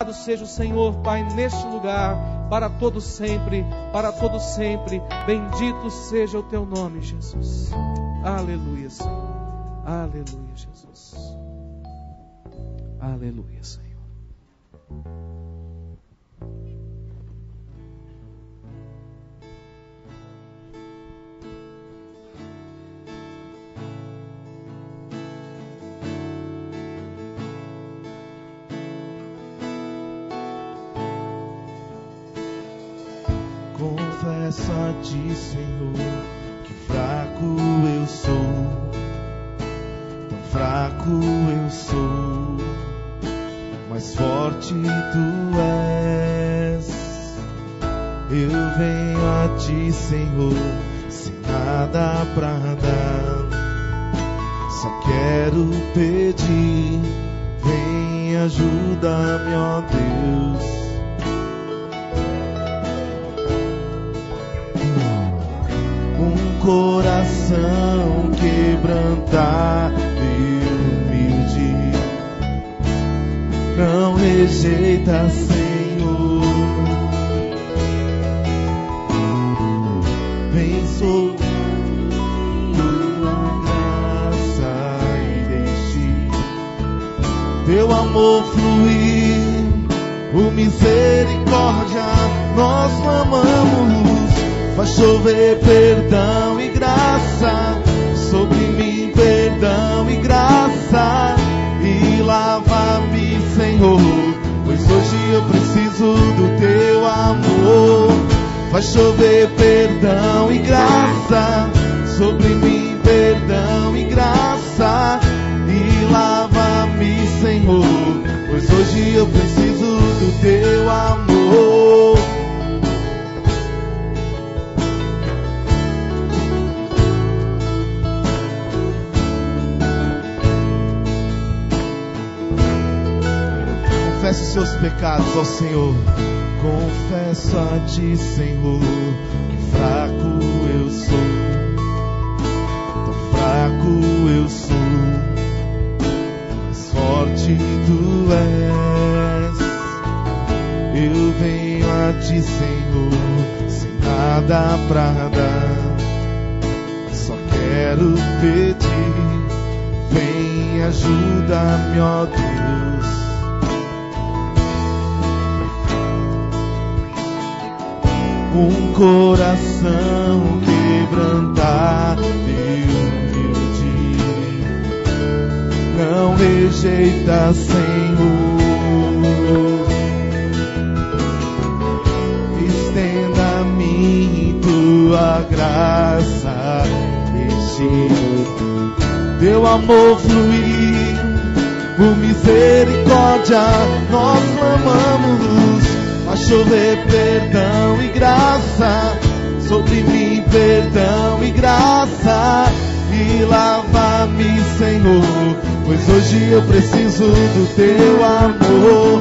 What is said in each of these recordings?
Seja o Senhor, Pai, neste lugar, para todo sempre, para todo sempre. Bendito seja o teu nome, Jesus. Aleluia, Senhor. Aleluia, Jesus. Aleluia, Senhor. Confesso a ti, Senhor, que fraco eu sou, tão fraco eu sou, mas forte tu és. Eu venho a ti, Senhor, sem nada pra dar, só quero pedir, vem ajuda-me, ó Deus. Coração quebrantado e humilde, não rejeita, Senhor. Vem sobre tua graça e deixe teu amor fluir, o misericórdia nós clamamos. Faz chover perdão e graça sobre mim, perdão e graça, e lava-me, Senhor, pois hoje eu preciso do teu amor. Faz chover perdão e graça sobre mim, perdão e graça, e lava-me, Senhor, pois hoje eu preciso do teu amor. Confesse os seus pecados ao Senhor. Confesso a ti, Senhor, que fraco eu sou, tão fraco eu sou, mas forte tu és. Eu venho a ti, Senhor, sem nada pra dar, só quero pedir, vem ajuda-me, ó Deus. Um coração quebrantado e humilde, não rejeita, Senhor. Estenda a mim tua graça, deixe teu amor fluir, por misericórdia nós clamamos. Faz chover perdão e graça sobre mim, perdão e graça, e lava-me, Senhor, pois hoje eu preciso do teu amor.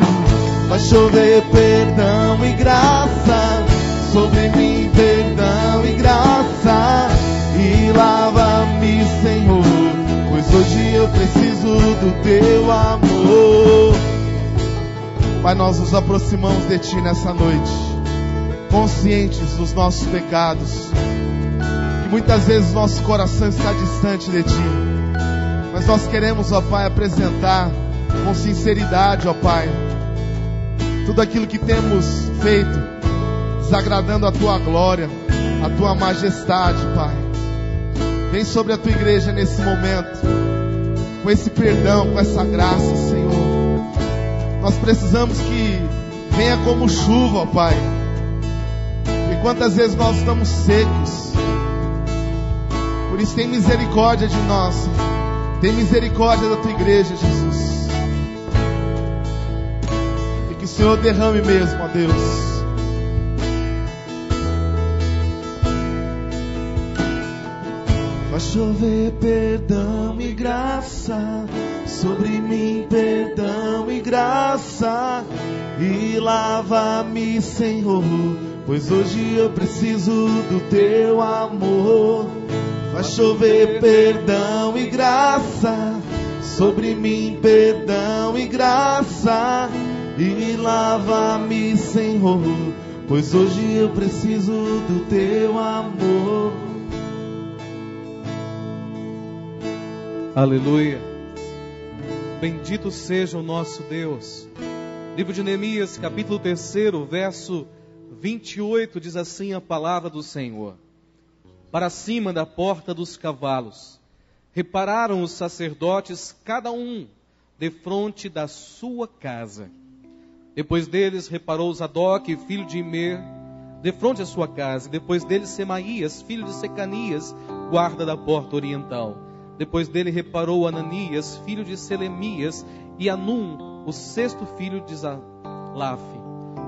Faz chover perdão e graça sobre mim, perdão e graça, e lava-me, Senhor, pois hoje eu preciso do teu amor. Pai, nós nos aproximamos de Ti nessa noite, conscientes dos nossos pecados, que muitas vezes nosso coração está distante de Ti, mas nós queremos, ó Pai, apresentar com sinceridade, ó Pai, tudo aquilo que temos feito, desagradando a Tua glória, a Tua majestade, Pai. Vem sobre a Tua igreja nesse momento, com esse perdão, com essa graça, Senhor. Nós precisamos que venha como chuva, ó Pai. E quantas vezes nós estamos secos. Por isso tem misericórdia de nós. Tem misericórdia da Tua igreja, Jesus. E que o Senhor derrame mesmo, ó Deus. Faz chover perdão e graça sobre mim, perdão e graça, e lava-me, Senhor, pois hoje eu preciso do teu amor. Faz chover perdão e graça sobre mim, perdão e graça, e lava-me, Senhor, pois hoje eu preciso do teu amor. Aleluia. Bendito seja o nosso Deus. Livro de Neemias, capítulo 3, verso 28, diz assim a palavra do Senhor. Para cima da porta dos cavalos, repararam os sacerdotes, cada um defronte da sua casa. Depois deles reparou Zadok, filho de Imer, defronte da sua casa. Depois deles Semaías, filho de Secanias, guarda da porta oriental. Depois dele reparou Ananias, filho de Selemias, e Anum, o sexto filho de Zalaf,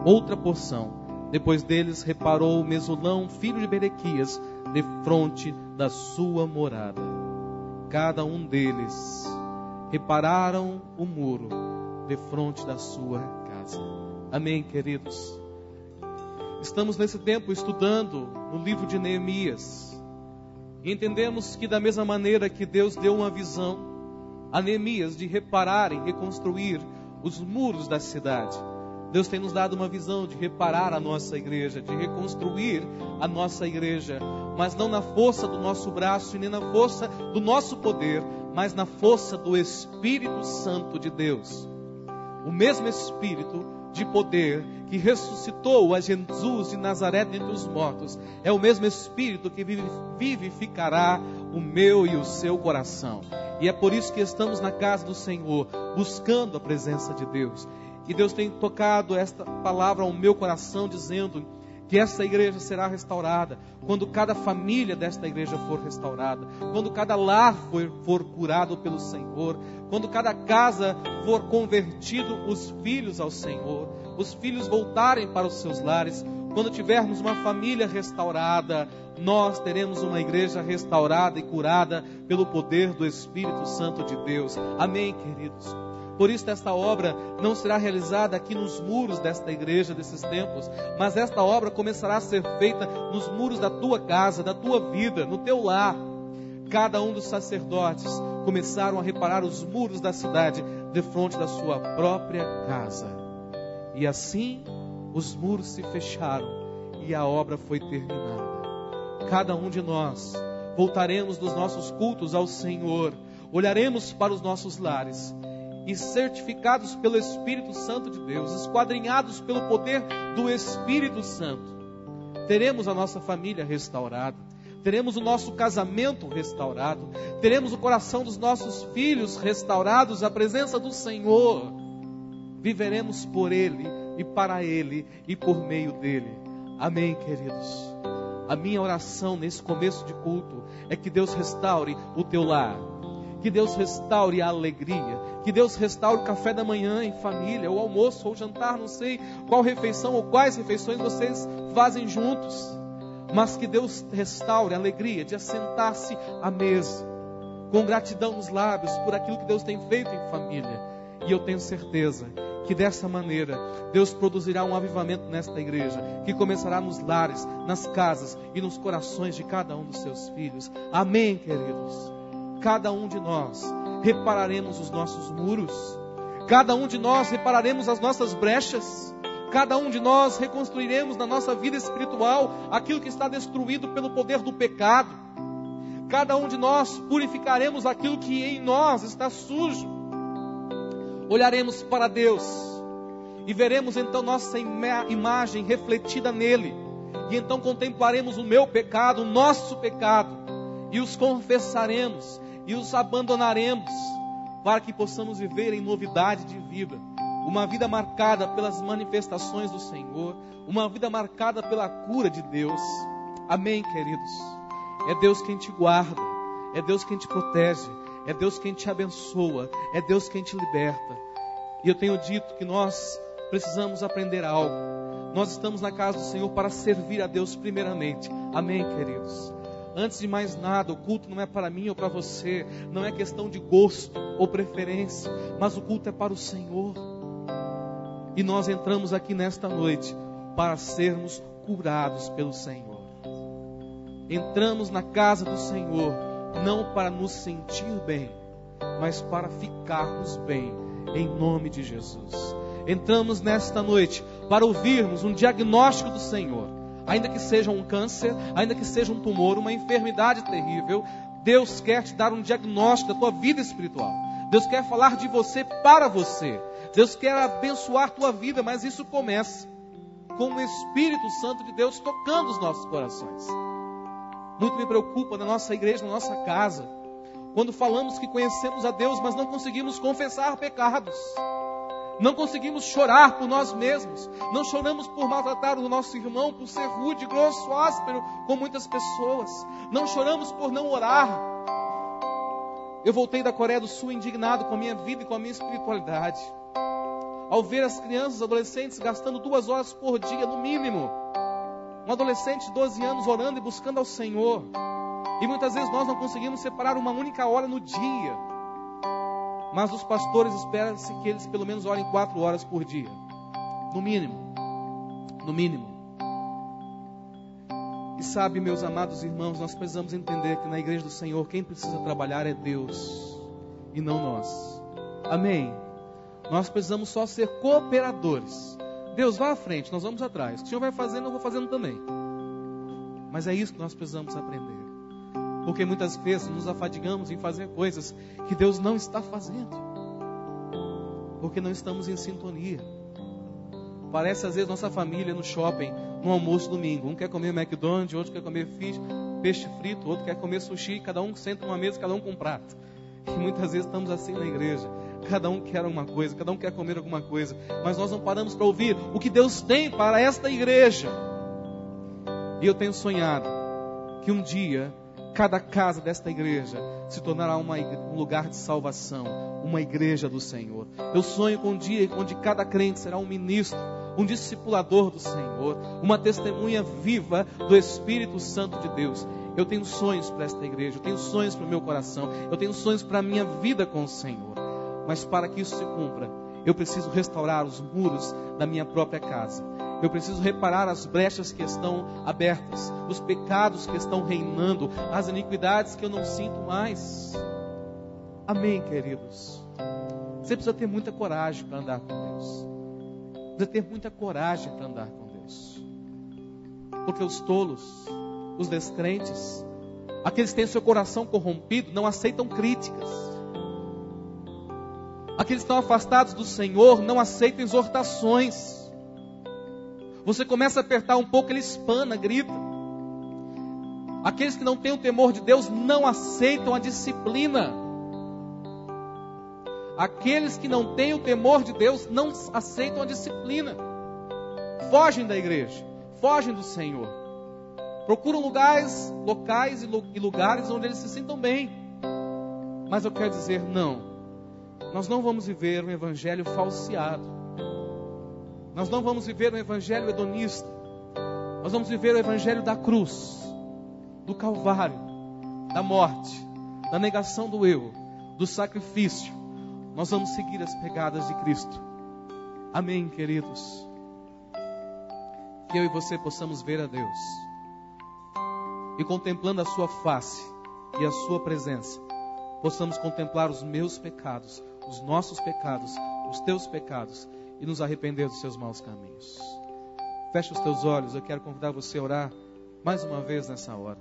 outra porção. Depois deles reparou Mesulão, filho de Berequias, defronte da sua morada. Cada um deles repararam o muro defronte da sua casa. Amém, queridos? Estamos nesse tempo estudando no livro de Neemias. E entendemos que da mesma maneira que Deus deu uma visão a Neemias de reparar e reconstruir os muros da cidade, Deus tem nos dado uma visão de reparar a nossa igreja, de reconstruir a nossa igreja, mas não na força do nosso braço e nem na força do nosso poder, mas na força do Espírito Santo de Deus. O mesmo Espírito de poder que ressuscitou a Jesus de Nazaré dentre os mortos, é o mesmo Espírito que vivificará o meu e o seu coração. E é por isso que estamos na casa do Senhor, buscando a presença de Deus. E Deus tem tocado esta palavra ao meu coração, dizendo que essa igreja será restaurada quando cada família desta igreja for restaurada, quando cada lar for curado pelo Senhor, quando cada casa for convertido os filhos ao Senhor, os filhos voltarem para os seus lares. Quando tivermos uma família restaurada, nós teremos uma igreja restaurada e curada pelo poder do Espírito Santo de Deus. Amém, queridos? Por isso esta obra não será realizada aqui nos muros desta igreja, desses templos, mas esta obra começará a ser feita nos muros da tua casa, da tua vida, no teu lar. Cada um dos sacerdotes começaram a reparar os muros da cidade defronte da sua própria casa. E assim os muros se fecharam e a obra foi terminada. Cada um de nós voltaremos dos nossos cultos ao Senhor, olharemos para os nossos lares e, certificados pelo Espírito Santo de Deus, esquadrinhados pelo poder do Espírito Santo, teremos a nossa família restaurada, teremos o nosso casamento restaurado, teremos o coração dos nossos filhos restaurados, a presença do Senhor. Viveremos por Ele e para Ele e por meio dEle. Amém, queridos? A minha oração nesse começo de culto é que Deus restaure o teu lar, que Deus restaure a alegria, que Deus restaure o café da manhã em família, o almoço ou o jantar, não sei qual refeição ou quais refeições vocês fazem juntos, mas que Deus restaure a alegria de assentar-se à mesa, com gratidão nos lábios por aquilo que Deus tem feito em família. E eu tenho certeza que dessa maneira Deus produzirá um avivamento nesta igreja, que começará nos lares, nas casas e nos corações de cada um dos seus filhos. Amém, queridos? Cada um de nós repararemos os nossos muros, cada um de nós repararemos as nossas brechas, cada um de nós reconstruiremos na nossa vida espiritual aquilo que está destruído pelo poder do pecado, cada um de nós purificaremos aquilo que em nós está sujo. Olharemos para Deus e veremos então nossa imagem refletida nele, e então contemplaremos o meu pecado, o nosso pecado, e os confessaremos e os abandonaremos, para que possamos viver em novidade de vida, uma vida marcada pelas manifestações do Senhor, uma vida marcada pela cura de Deus. Amém, queridos? É Deus quem te guarda, é Deus quem te protege, é Deus quem te abençoa, é Deus quem te liberta. E eu tenho dito que nós precisamos aprender algo. Nós estamos na casa do Senhor para servir a Deus primeiramente. Amém, queridos? Antes de mais nada, o culto não é para mim ou para você, não é questão de gosto ou preferência, mas o culto é para o Senhor. E nós entramos aqui nesta noite para sermos curados pelo Senhor. Entramos na casa do Senhor não para nos sentir bem, mas para ficarmos bem, em nome de Jesus. entramos nesta noite para ouvirmos um diagnóstico do Senhor. Ainda que seja um câncer, ainda que seja um tumor, uma enfermidade terrível, Deus quer te dar um diagnóstico da tua vida espiritual. Deus quer falar de você para você. Deus quer abençoar a tua vida, mas isso começa com o Espírito Santo de Deus tocando os nossos corações. Muito me preocupa na nossa igreja, na nossa casa, quando falamos que conhecemos a Deus, mas não conseguimos confessar pecados. Não conseguimos chorar por nós mesmos. Não choramos por maltratar o nosso irmão, por ser rude, grosso, áspero com muitas pessoas. Não choramos por não orar. Eu voltei da Coreia do Sul indignado com a minha vida e com a minha espiritualidade. Ao ver as crianças, adolescentes gastando 2 horas por dia, no mínimo. Um adolescente de 12 anos orando e buscando ao Senhor. E muitas vezes nós não conseguimos separar uma única hora no dia. Mas os pastores esperam-se que eles pelo menos orem 4 horas por dia. No mínimo. No mínimo. E sabe, meus amados irmãos, nós precisamos entender que na igreja do Senhor, quem precisa trabalhar é Deus e não nós. Amém? Nós precisamos só ser cooperadores. Deus, vá à frente, nós vamos atrás. O que o Senhor vai fazendo, eu vou fazendo também. Mas é isso que nós precisamos aprender. Porque muitas vezes nos afadigamos em fazer coisas que Deus não está fazendo. Porque não estamos em sintonia. Parece às vezes nossa família no shopping, no almoço domingo. Um quer comer McDonald's, outro quer comer peixe frito, outro quer comer sushi. Cada um senta numa mesa, cada um com um prato. E muitas vezes estamos assim na igreja. Cada um quer uma coisa, cada um quer comer alguma coisa. Mas nós não paramos para ouvir o que Deus tem para esta igreja. E eu tenho sonhado que um dia cada casa desta igreja se tornará um lugar de salvação, uma igreja do Senhor. Eu sonho com um dia onde cada crente será um ministro, um discipulador do Senhor, uma testemunha viva do Espírito Santo de Deus. Eu tenho sonhos para esta igreja, eu tenho sonhos para o meu coração, eu tenho sonhos para a minha vida com o Senhor. Mas para que isso se cumpra, eu preciso restaurar os muros da minha própria casa. Eu preciso reparar as brechas que estão abertas, os pecados que estão reinando, as iniquidades que eu não sinto mais. Amém, queridos? Você precisa ter muita coragem para andar com Deus. Precisa ter muita coragem para andar com Deus. Porque os tolos, os descrentes, aqueles que têm seu coração corrompido, não aceitam críticas. Aqueles que estão afastados do Senhor não aceitam exortações. Você começa a apertar um pouco, ele espana, grita. Aqueles que não têm o temor de Deus não aceitam a disciplina. Aqueles que não têm o temor de Deus não aceitam a disciplina. Fogem da igreja, fogem do Senhor. Procuram locais e lugares onde eles se sintam bem. Mas eu quero dizer, não. Nós não vamos viver um evangelho falseado. Nós não vamos viver um evangelho hedonista. Nós vamos viver o evangelho da cruz, do Calvário, da morte, da negação do eu, do sacrifício. Nós vamos seguir as pegadas de Cristo. Amém, queridos? Que eu e você possamos ver a Deus. E contemplando a sua face e a sua presença, possamos contemplar os meus pecados, os nossos pecados, os teus pecados, e nos arrepender dos seus maus caminhos. Fecha os teus olhos, eu quero convidar você a orar mais uma vez nessa hora.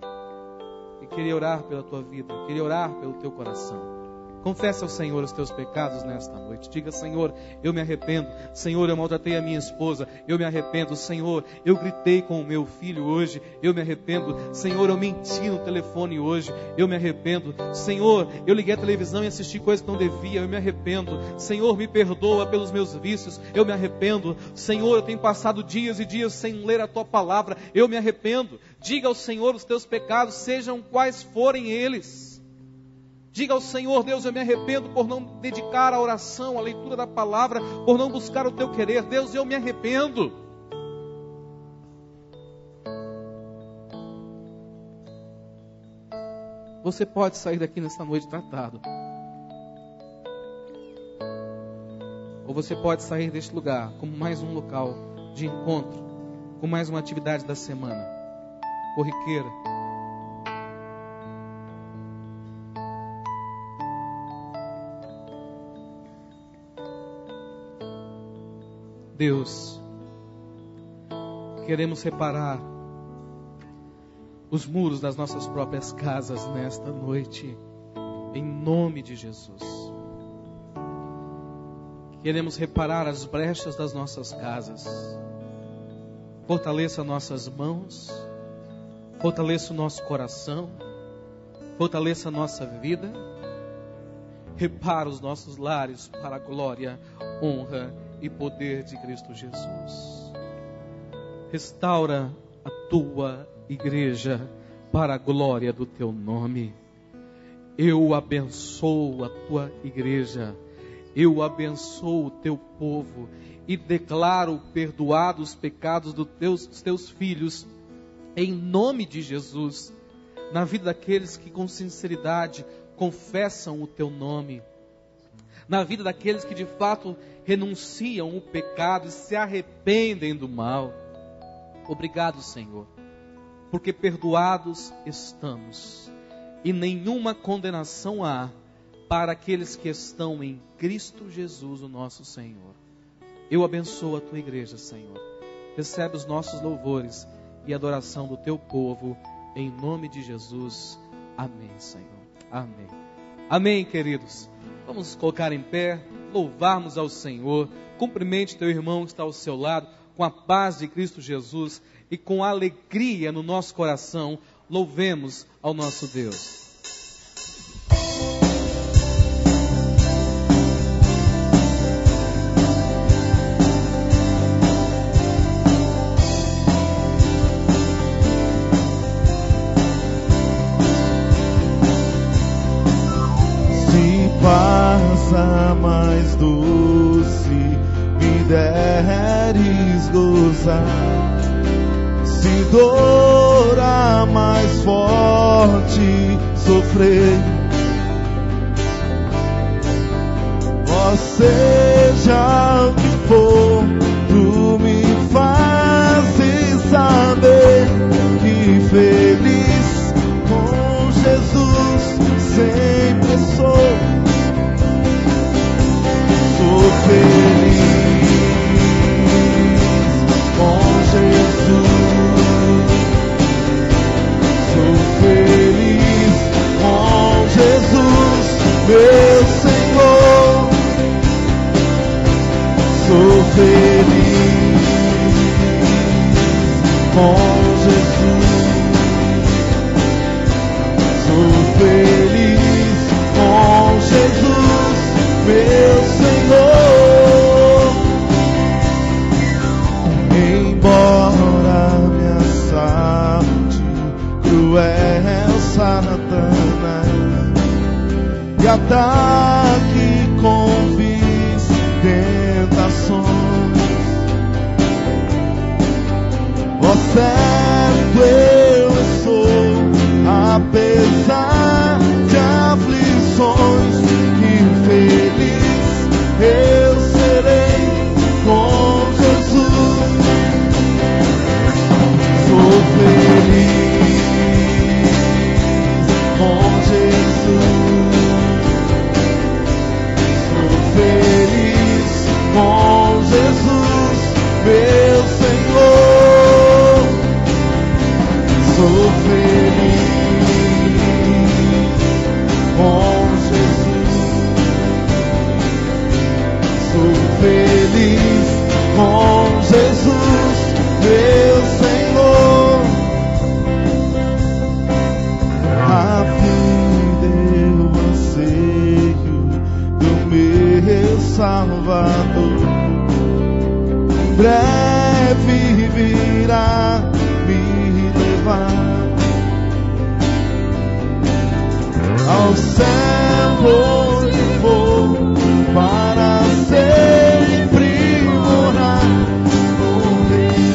E queria orar pela tua vida, queria orar pelo teu coração. Confesse ao Senhor os teus pecados nesta noite. Diga, Senhor, eu me arrependo. Senhor, eu maltratei a minha esposa. Eu me arrependo. Senhor, eu gritei com o meu filho hoje. Eu me arrependo. Senhor, eu menti no telefone hoje. Eu me arrependo. Senhor, eu liguei a televisão e assisti coisas que não devia. Eu me arrependo. Senhor, me perdoa pelos meus vícios. Eu me arrependo. Senhor, eu tenho passado dias e dias sem ler a tua palavra. Eu me arrependo. Diga ao Senhor os teus pecados, sejam quais forem eles. Diga ao Senhor, Deus, eu me arrependo por não dedicar a oração, a leitura da palavra, por não buscar o teu querer. Deus, eu me arrependo. Você pode sair daqui nesta noite tratado. Ou você pode sair deste lugar como mais um local de encontro, com mais uma atividade da semana, corriqueira. Deus, queremos reparar os muros das nossas próprias casas nesta noite, em nome de Jesus. Queremos reparar as brechas das nossas casas. Fortaleça nossas mãos, fortaleça o nosso coração, fortaleça a nossa vida. Repara os nossos lares para a glória, honra e poder de Cristo Jesus. Restaura a tua igreja para a glória do teu nome. Eu abençoo a tua igreja, eu abençoo o teu povo e declaro perdoados os pecados dos teus filhos, em nome de Jesus, na vida daqueles que com sinceridade confessam o teu nome, na vida daqueles que de fato renunciam o pecado e se arrependem do mal. Obrigado, Senhor, porque perdoados estamos e nenhuma condenação há para aqueles que estão em Cristo Jesus, o nosso Senhor. Eu abençoo a tua igreja, Senhor. Recebe os nossos louvores e adoração do teu povo, em nome de Jesus. Amém, Senhor. Amém. Amém, queridos. Vamos colocar em pé, louvarmos ao Senhor. Cumprimente teu irmão que está ao seu lado, com a paz de Cristo Jesus e com alegria no nosso coração. Louvemos ao nosso Deus. Passa mais doce, me deres gozar. Se dor a mais forte sofrer, ó seja o que for, tu me fazes saber que feliz com Jesus sempre sou. Sou feliz com Jesus. Sou feliz com Jesus, meu Senhor. Sou feliz com Jesus. Sou feliz com Jesus, meu Senhor. Embora me assalte cruel Satanás e ataque com vis tentações, ó certo eu sou, apesar de aflições, que feliz eu serei com Jesus. Sou feliz com Jesus. Sou feliz com Jesus, meu Senhor. Sou feliz com Jesus. Sou feliz com Jesus, meu Senhor. A vida eu anseio do meu Salvador. Em breve virá me levar ao céu onde vou para sempre morar, convividos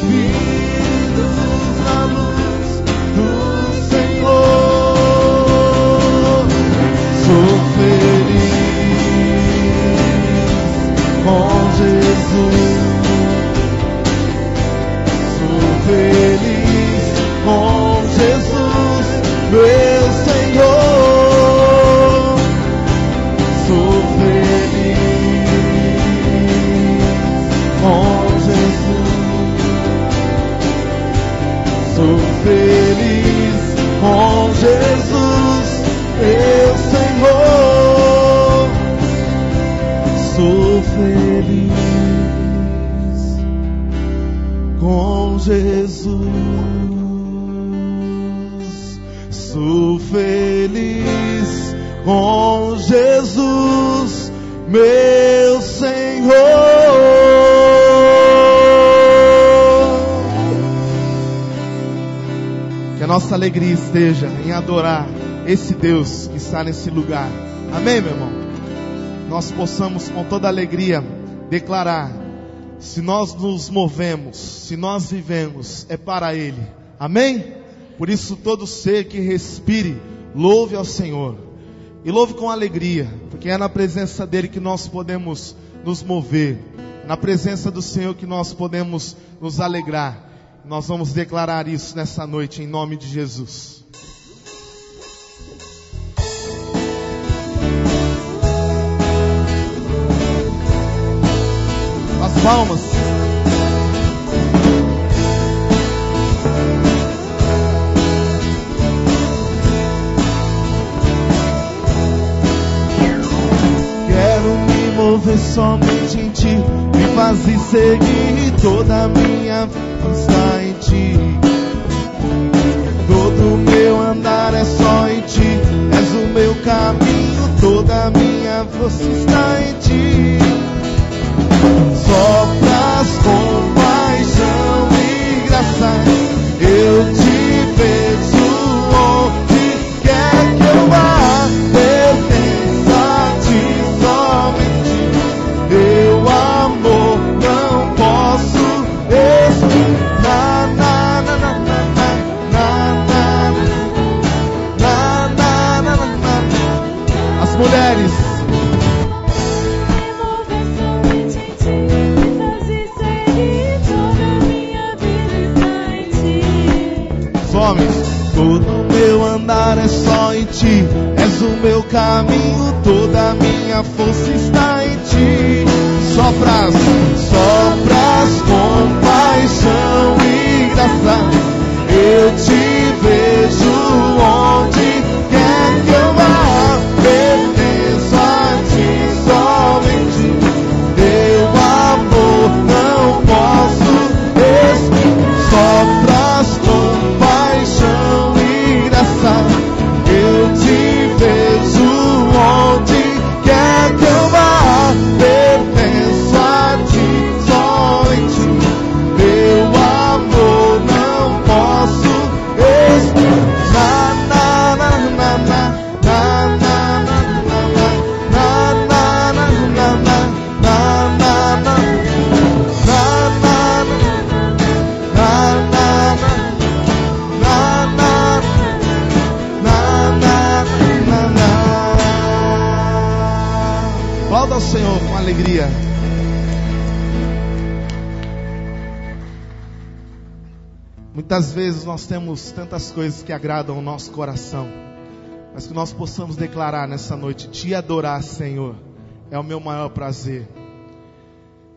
na luz do Senhor. Sou feliz com Jesus. Sou feliz com Jesus, meu Senhor. Sou feliz com Jesus, meu Senhor. Sou feliz com Jesus. Sou feliz com Jesus, meu Senhor. Que a nossa alegria esteja em adorar esse Deus que está nesse lugar. Amém, meu irmão? Nós possamos com toda alegria declarar: se nós nos movemos, se nós vivemos, é para Ele. Amém? Por isso todo ser que respire, louve ao Senhor. E louve com alegria, porque é na presença dEle que nós podemos nos mover. É na presença do Senhor que nós podemos nos alegrar. Nós vamos declarar isso nessa noite, em nome de Jesus. As palmas. Quero me mover somente em Ti, me fazer seguir, toda a minha vida está em Ti. Todo meu andar é só em Ti, és o meu caminho, toda a minha força está em Ti. Sopras compaixão e graça, eu te vejo onde quer que eu vá. Pertenço a Ti somente, teu amor não posso explicar. As mulheres. Todo meu andar é só em Ti, és o meu caminho, toda a minha força está em Ti. Sopras compaixão e graça, eu te vejo onde quer que eu vá. Pertenço a Ti somente, teu amor não posso explicar. Sopras compaixão e graça, eu te vejo onde quer que eu vá. Pertenço a Ti somente, teu amor não posso explicar. Aplauda ao Senhor com alegria. Muitas vezes nós temos tantas coisas que agradam o nosso coração, mas que nós possamos declarar nessa noite: Te adorar, Senhor, é o meu maior prazer.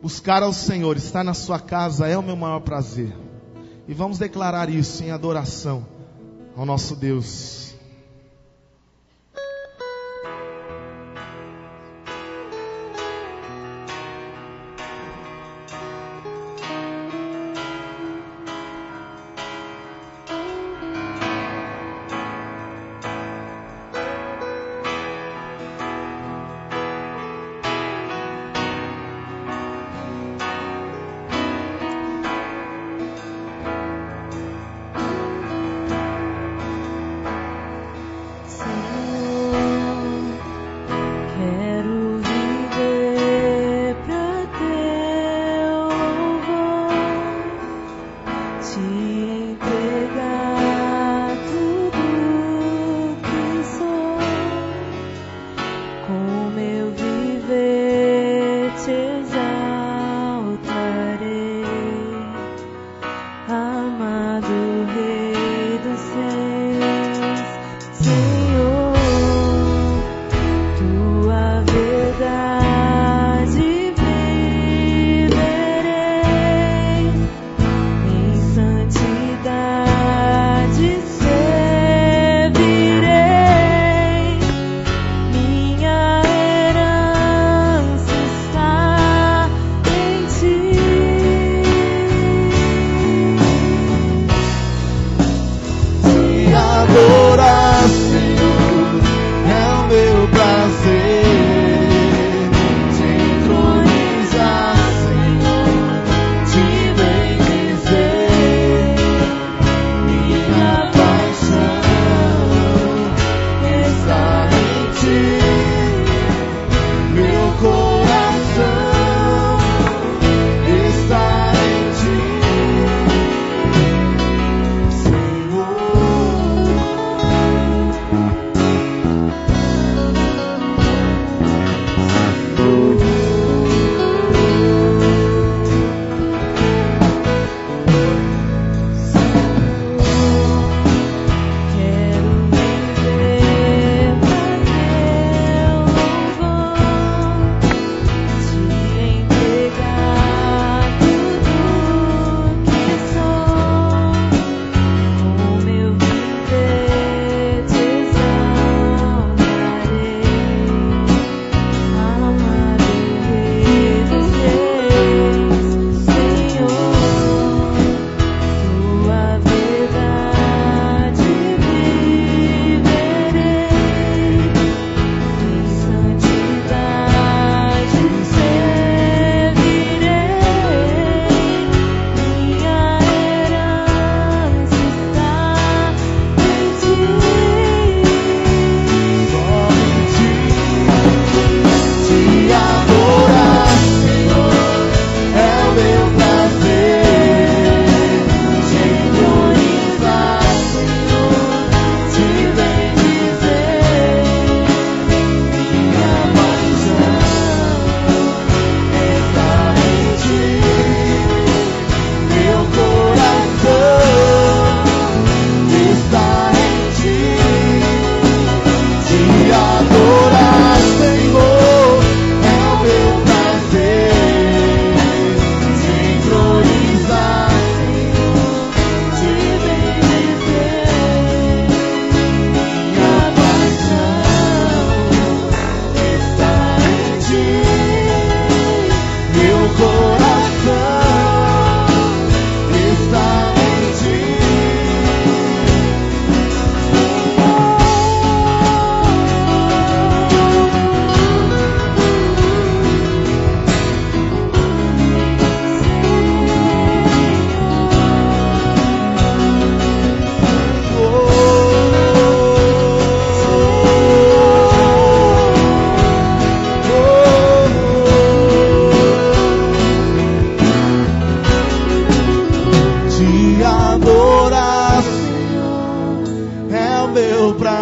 Buscar ao Senhor, estar na sua casa é o meu maior prazer. E vamos declarar isso em adoração ao nosso Deus.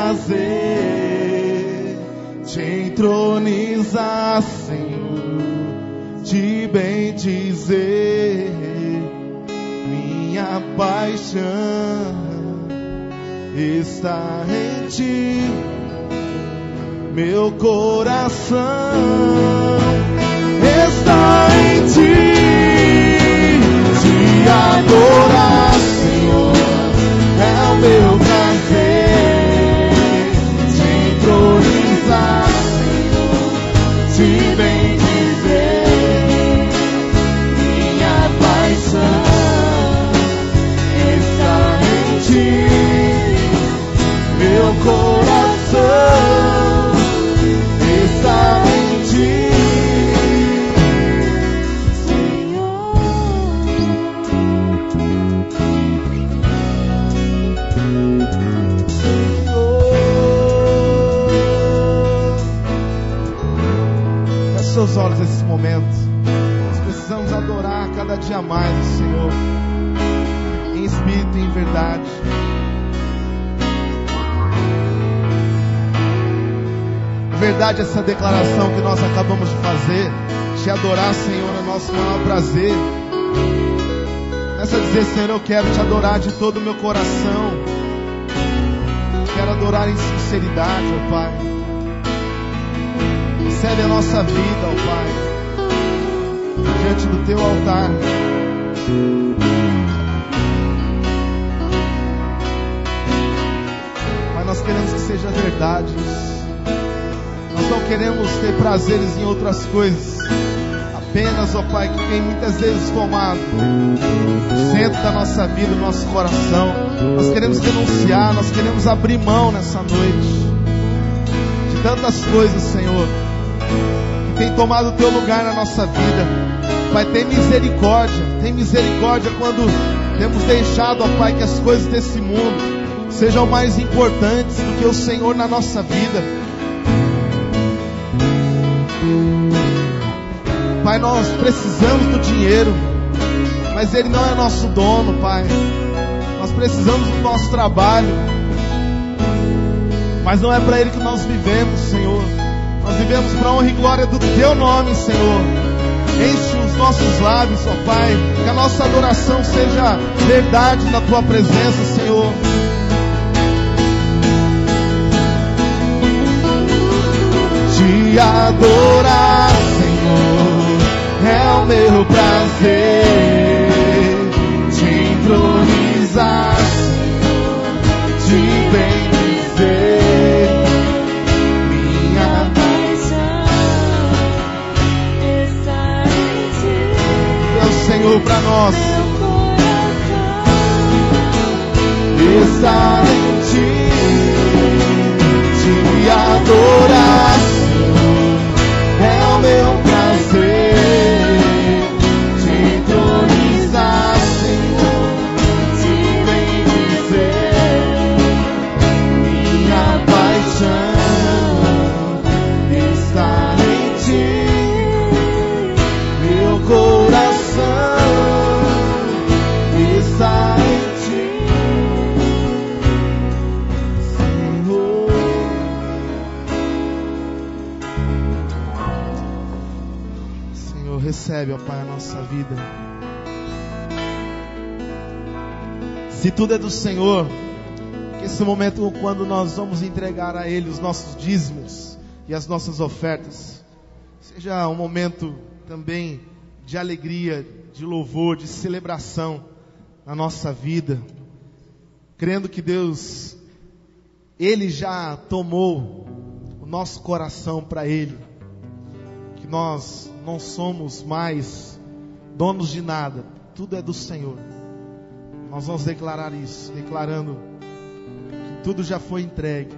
prazer te entronizar, Senhor, te bendizer. Minha paixão está em ti, meu coração está em ti. Te adorar, Senhor, é o meu prazer. Te entronizar, Senhor, te bendizer. Minha paixão está em ti, meu coração está em ti. Seus olhos nesse momento. Nós precisamos adorar cada dia mais o Senhor, em espírito e em verdade. Na verdade, essa declaração que nós acabamos de fazer, te adorar, Senhor, é o nosso maior prazer. Nessa dizer, Senhor, eu quero te adorar de todo o meu coração. Quero adorar em sinceridade, ó Pai. Recebe a nossa vida, ó Pai, diante do Teu altar. Pai, nós queremos que seja verdade isso. Nós não queremos ter prazeres em outras coisas, apenas, ó Pai, que tem muitas vezes tomado o centro da nossa vida, o nosso coração. Nós queremos renunciar, nós queremos abrir mão nessa noite de tantas coisas, Senhor, que tem tomado o Teu lugar na nossa vida. Pai, tem misericórdia quando temos deixado, ó Pai, que as coisas desse mundo sejam mais importantes do que o Senhor na nossa vida. Pai, nós precisamos do dinheiro, mas ele não é nosso dono, Pai. Nós precisamos do nosso trabalho, mas não é para ele que nós vivemos, Senhor. Nós vivemos para a honra e glória do Teu nome, Senhor. Enche os nossos lábios, ó Pai, que a nossa adoração seja verdade na Tua presença, Senhor. Te adorar, Senhor, é o meu prazer. Te entronizar, Senhor, te bendizer. Minha Senhor, para nós está em ti, te adorar, Senhor, é o meu prazer. Te entronizar, Senhor, te bendizer. Minha paixão está em ti, meu coração está em ti, Senhor. Senhor, recebe, ó Pai, a nossa vida. Se tudo é do Senhor, que esse momento, quando nós vamos entregar a Ele os nossos dízimos e as nossas ofertas, seja um momento também de alegria, de louvor, de celebração na nossa vida, crendo que Deus, Ele já tomou o nosso coração para Ele, que nós não somos mais donos de nada, tudo é do Senhor. Nós vamos declarar isso, declarando que tudo já foi entregue.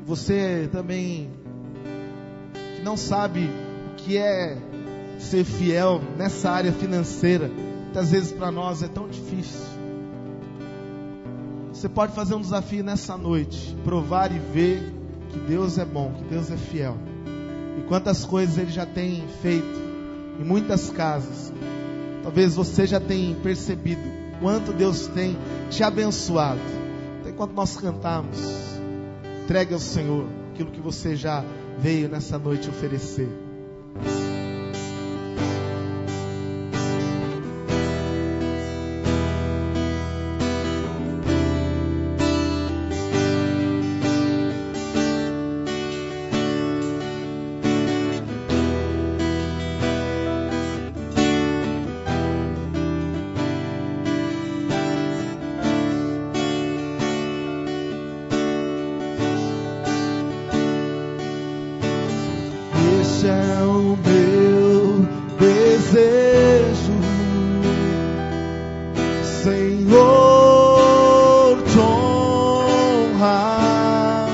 E você também que não sabe o que é ser fiel nessa área financeira, muitas vezes para nós é tão difícil. Você pode fazer um desafio nessa noite, provar e ver que Deus é bom, que Deus é fiel, e quantas coisas Ele já tem feito em muitas casas. Talvez você já tenha percebido quanto Deus tem te abençoado, enquanto nós cantamos, entregue ao Senhor aquilo que você já veio nessa noite oferecer. Este é o meu desejo, Senhor, te honrar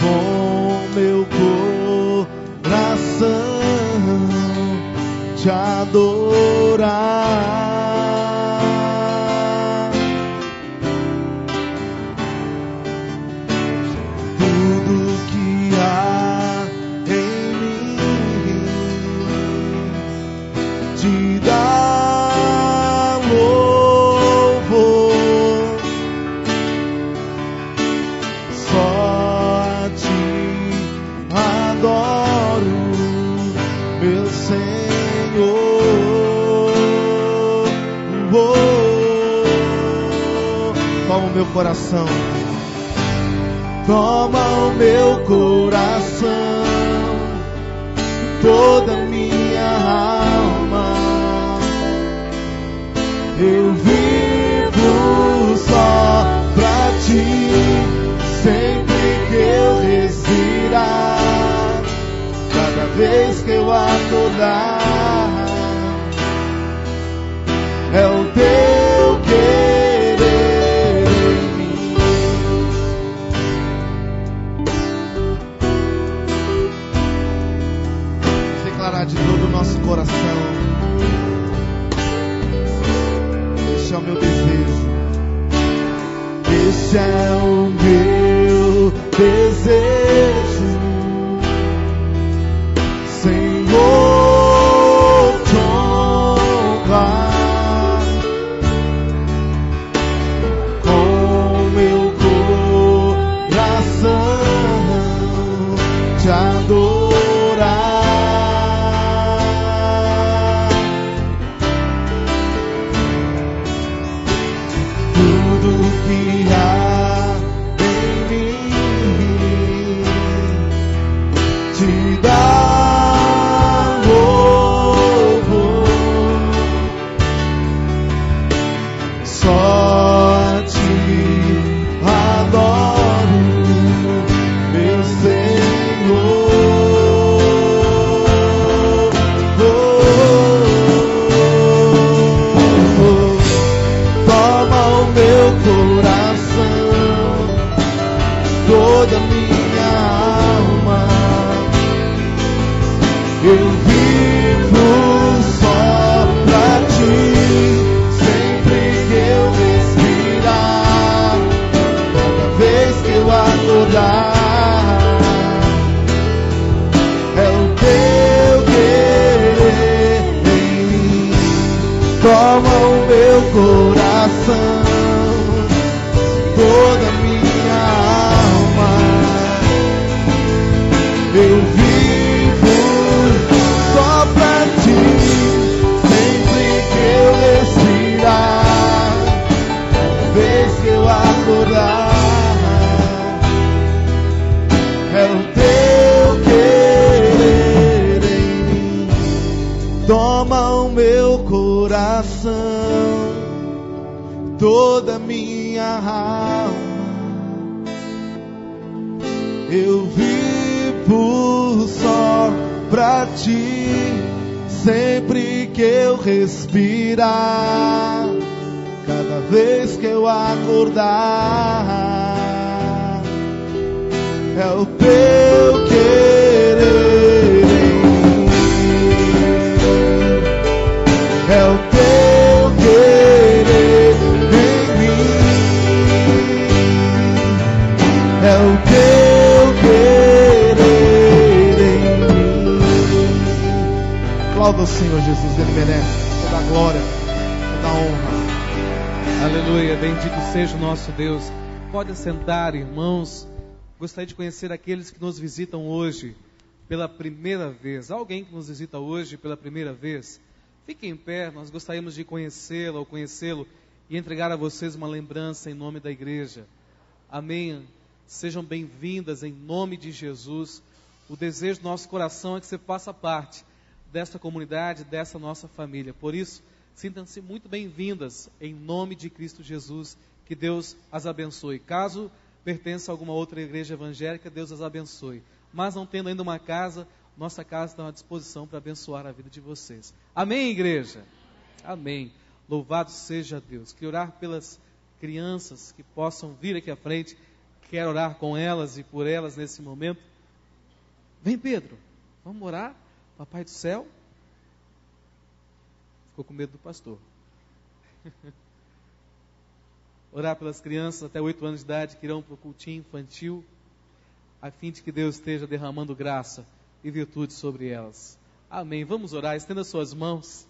com meu coração, te adorar. Meu coração, toma o meu coração, toda minha alma. Eu vivo só pra ti, sempre que eu respirar, cada vez que eu acordar, é o teu querer. De todo o nosso coração, este é o meu desejo, este é o meu desejo, Senhor, te honrar com meu coração, te adorar. Toda minha alma, eu vivo só pra ti, sempre que eu respirar, cada vez que eu acordar, é o teu querer em mim. Toma o meu coração, toda minha alma. Eu vivo só pra ti, sempre que eu respirar, cada vez que eu acordar, é o teu querer em mim. Toma o meu coração, toda minha alma. Eu vivo só pra ti, sempre que eu respirar, cada vez que eu acordar, é o teu querer em mim, é o teu querer em mim, é o teu Aplauda o Senhor Jesus, Ele merece toda a glória, toda a honra. Aleluia, bendito seja o nosso Deus. Pode sentar, irmãos. Gostaria de conhecer aqueles que nos visitam hoje pela primeira vez. Alguém que nos visita hoje pela primeira vez? Fique em pé, nós gostaríamos de conhecê-la ou conhecê-lo e entregar a vocês uma lembrança em nome da igreja. Amém. Sejam bem-vindas em nome de Jesus. O desejo do nosso coração é que você faça parte desta comunidade, dessa nossa família. Por isso, sintam-se muito bem-vindas em nome de Cristo Jesus. Que Deus as abençoe. Caso pertença a alguma outra igreja evangélica, Deus as abençoe. Mas não tendo ainda uma casa, nossa casa está à disposição para abençoar a vida de vocês. Amém, igreja? Amém. Louvado seja Deus. Quero orar pelas crianças que possam vir aqui à frente. Quero orar com elas e por elas nesse momento. Vem, Pedro. Vamos orar. Papai do céu. Ficou com medo do pastor. Orar pelas crianças até 8 anos de idade que irão para o cultinho infantil, a fim de que Deus esteja derramando graça e virtude sobre elas. Amém. Vamos orar. Estenda suas mãos.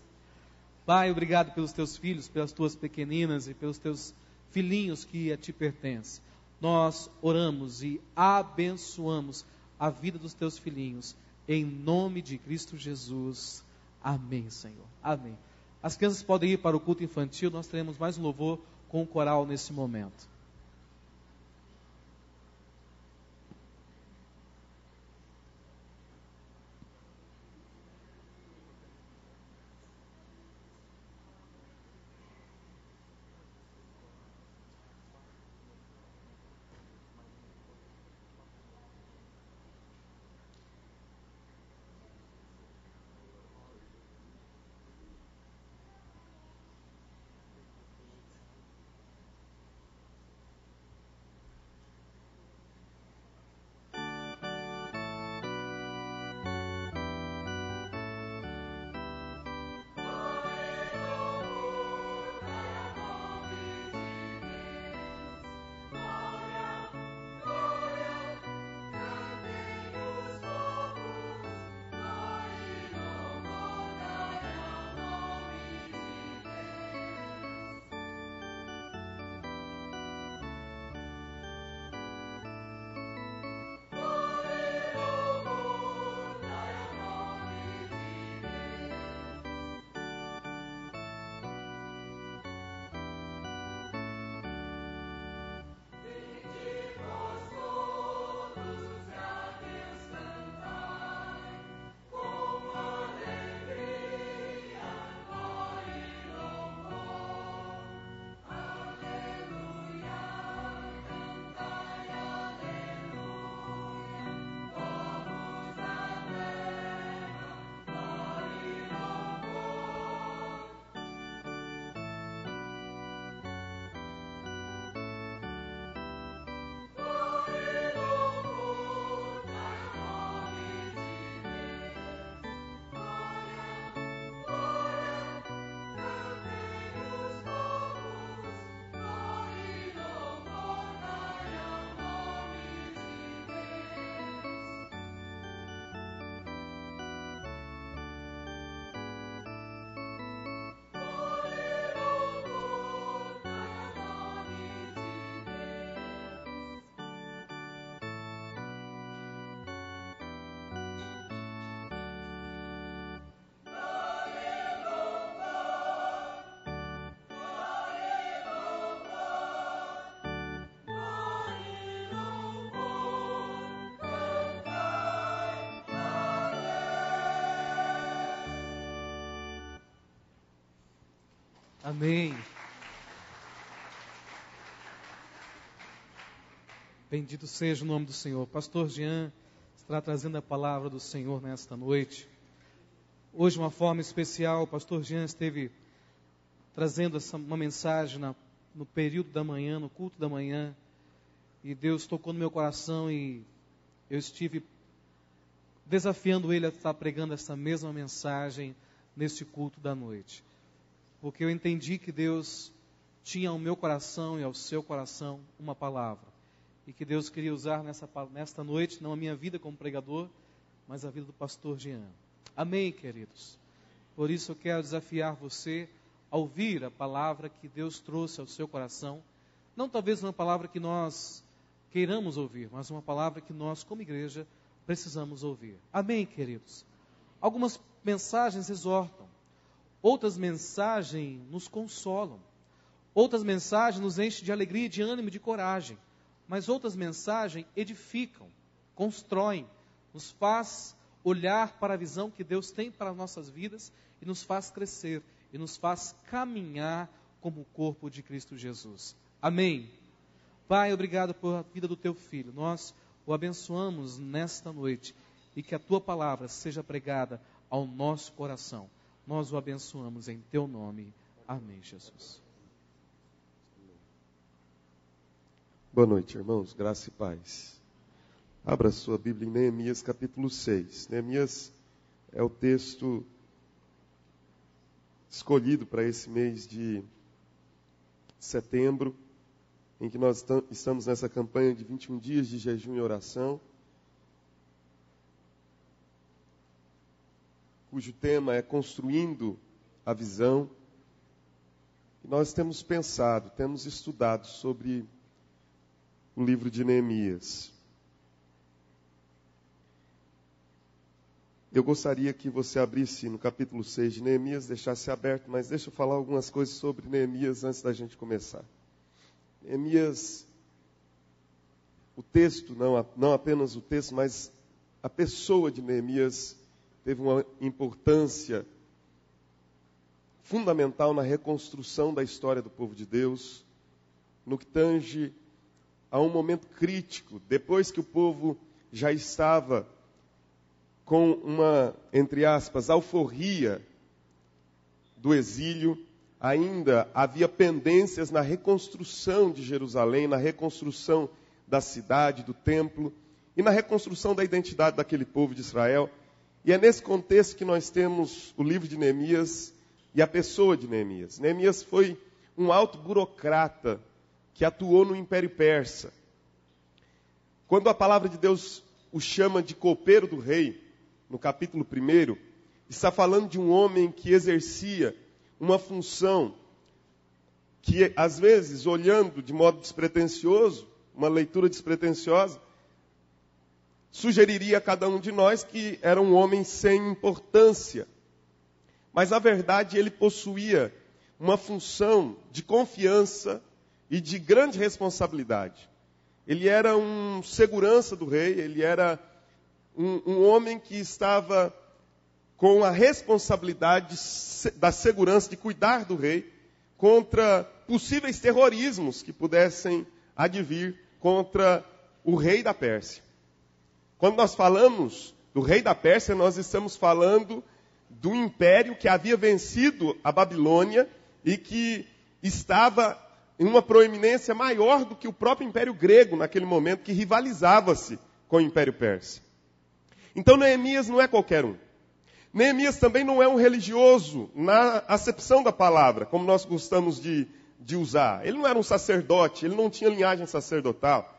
Pai, obrigado pelos teus filhos, pelas tuas pequeninas e pelos teus filhinhos que a ti pertencem. Nós oramos e abençoamos a vida dos teus filhinhos. Em nome de Cristo Jesus. Amém, Senhor. Amém. As crianças podem ir para o culto infantil. Nós teremos mais um louvor com o coral nesse momento. Amém. Bendito seja o nome do Senhor. Pastor Jean estará trazendo a palavra do Senhor nesta noite. Hoje, de uma forma especial, o pastor Jean esteve trazendo uma mensagem no período da manhã, no culto da manhã. E Deus tocou no meu coração e eu estive desafiando ele a estar pregando essa mesma mensagem nesse culto da noite. Porque eu entendi que Deus tinha ao meu coração e ao seu coração uma palavra. E que Deus queria usar nesta noite, não a minha vida como pregador, mas a vida do pastor Jean. Amém, queridos? Por isso eu quero desafiar você a ouvir a palavra que Deus trouxe ao seu coração. Não talvez uma palavra que nós queiramos ouvir, mas uma palavra que nós, como igreja, precisamos ouvir. Amém, queridos? Algumas mensagens exortam, outras mensagens nos consolam, outras mensagens nos enchem de alegria, de ânimo, de coragem, mas outras mensagens edificam, constroem, nos faz olhar para a visão que Deus tem para as nossas vidas e nos faz crescer e nos faz caminhar como o corpo de Cristo Jesus. Amém. Pai, obrigado pela vida do teu filho. Nós o abençoamos nesta noite e que a tua palavra seja pregada ao nosso coração. Nós o abençoamos em teu nome. Amém, Jesus. Boa noite, irmãos. Graça e paz. Abra sua Bíblia em Neemias capítulo 6. Neemias é o texto escolhido para esse mês de setembro, em que nós estamos nessa campanha de 21 dias de jejum e oração, cujo tema é Construindo a Visão. E nós temos pensado, temos estudado sobre o livro de Neemias. Eu gostaria que você abrisse no capítulo 6 de Neemias, deixasse aberto, mas deixa eu falar algumas coisas sobre Neemias antes da gente começar. Neemias, o texto, não apenas o texto, mas a pessoa de Neemias teve uma importância fundamental na reconstrução da história do povo de Deus, no que tange a um momento crítico, depois que o povo já estava com uma, entre aspas, alforria do exílio, ainda havia pendências na reconstrução de Jerusalém, na reconstrução da cidade, do templo, e na reconstrução da identidade daquele povo de Israel. E é nesse contexto que nós temos o livro de Neemias e a pessoa de Neemias. Neemias foi um alto burocrata que atuou no Império Persa. Quando a palavra de Deus o chama de copeiro do rei, no capítulo 1, está falando de um homem que exercia uma função que, às vezes, olhando de modo despretensioso, uma leitura despretensiosa, sugeriria a cada um de nós que era um homem sem importância. Mas, na verdade, ele possuía uma função de confiança e de grande responsabilidade. Ele era um segurança do rei, ele era um homem que estava com a responsabilidade da segurança, de cuidar do rei, contra possíveis terrorismos que pudessem advir contra o rei da Pérsia. Quando nós falamos do rei da Pérsia, nós estamos falando do império que havia vencido a Babilônia e que estava em uma proeminência maior do que o próprio Império Grego naquele momento, que rivalizava-se com o Império Persa. Então Neemias não é qualquer um. Neemias também não é um religioso na acepção da palavra, como nós gostamos de usar. Ele não era um sacerdote, ele não tinha linhagem sacerdotal.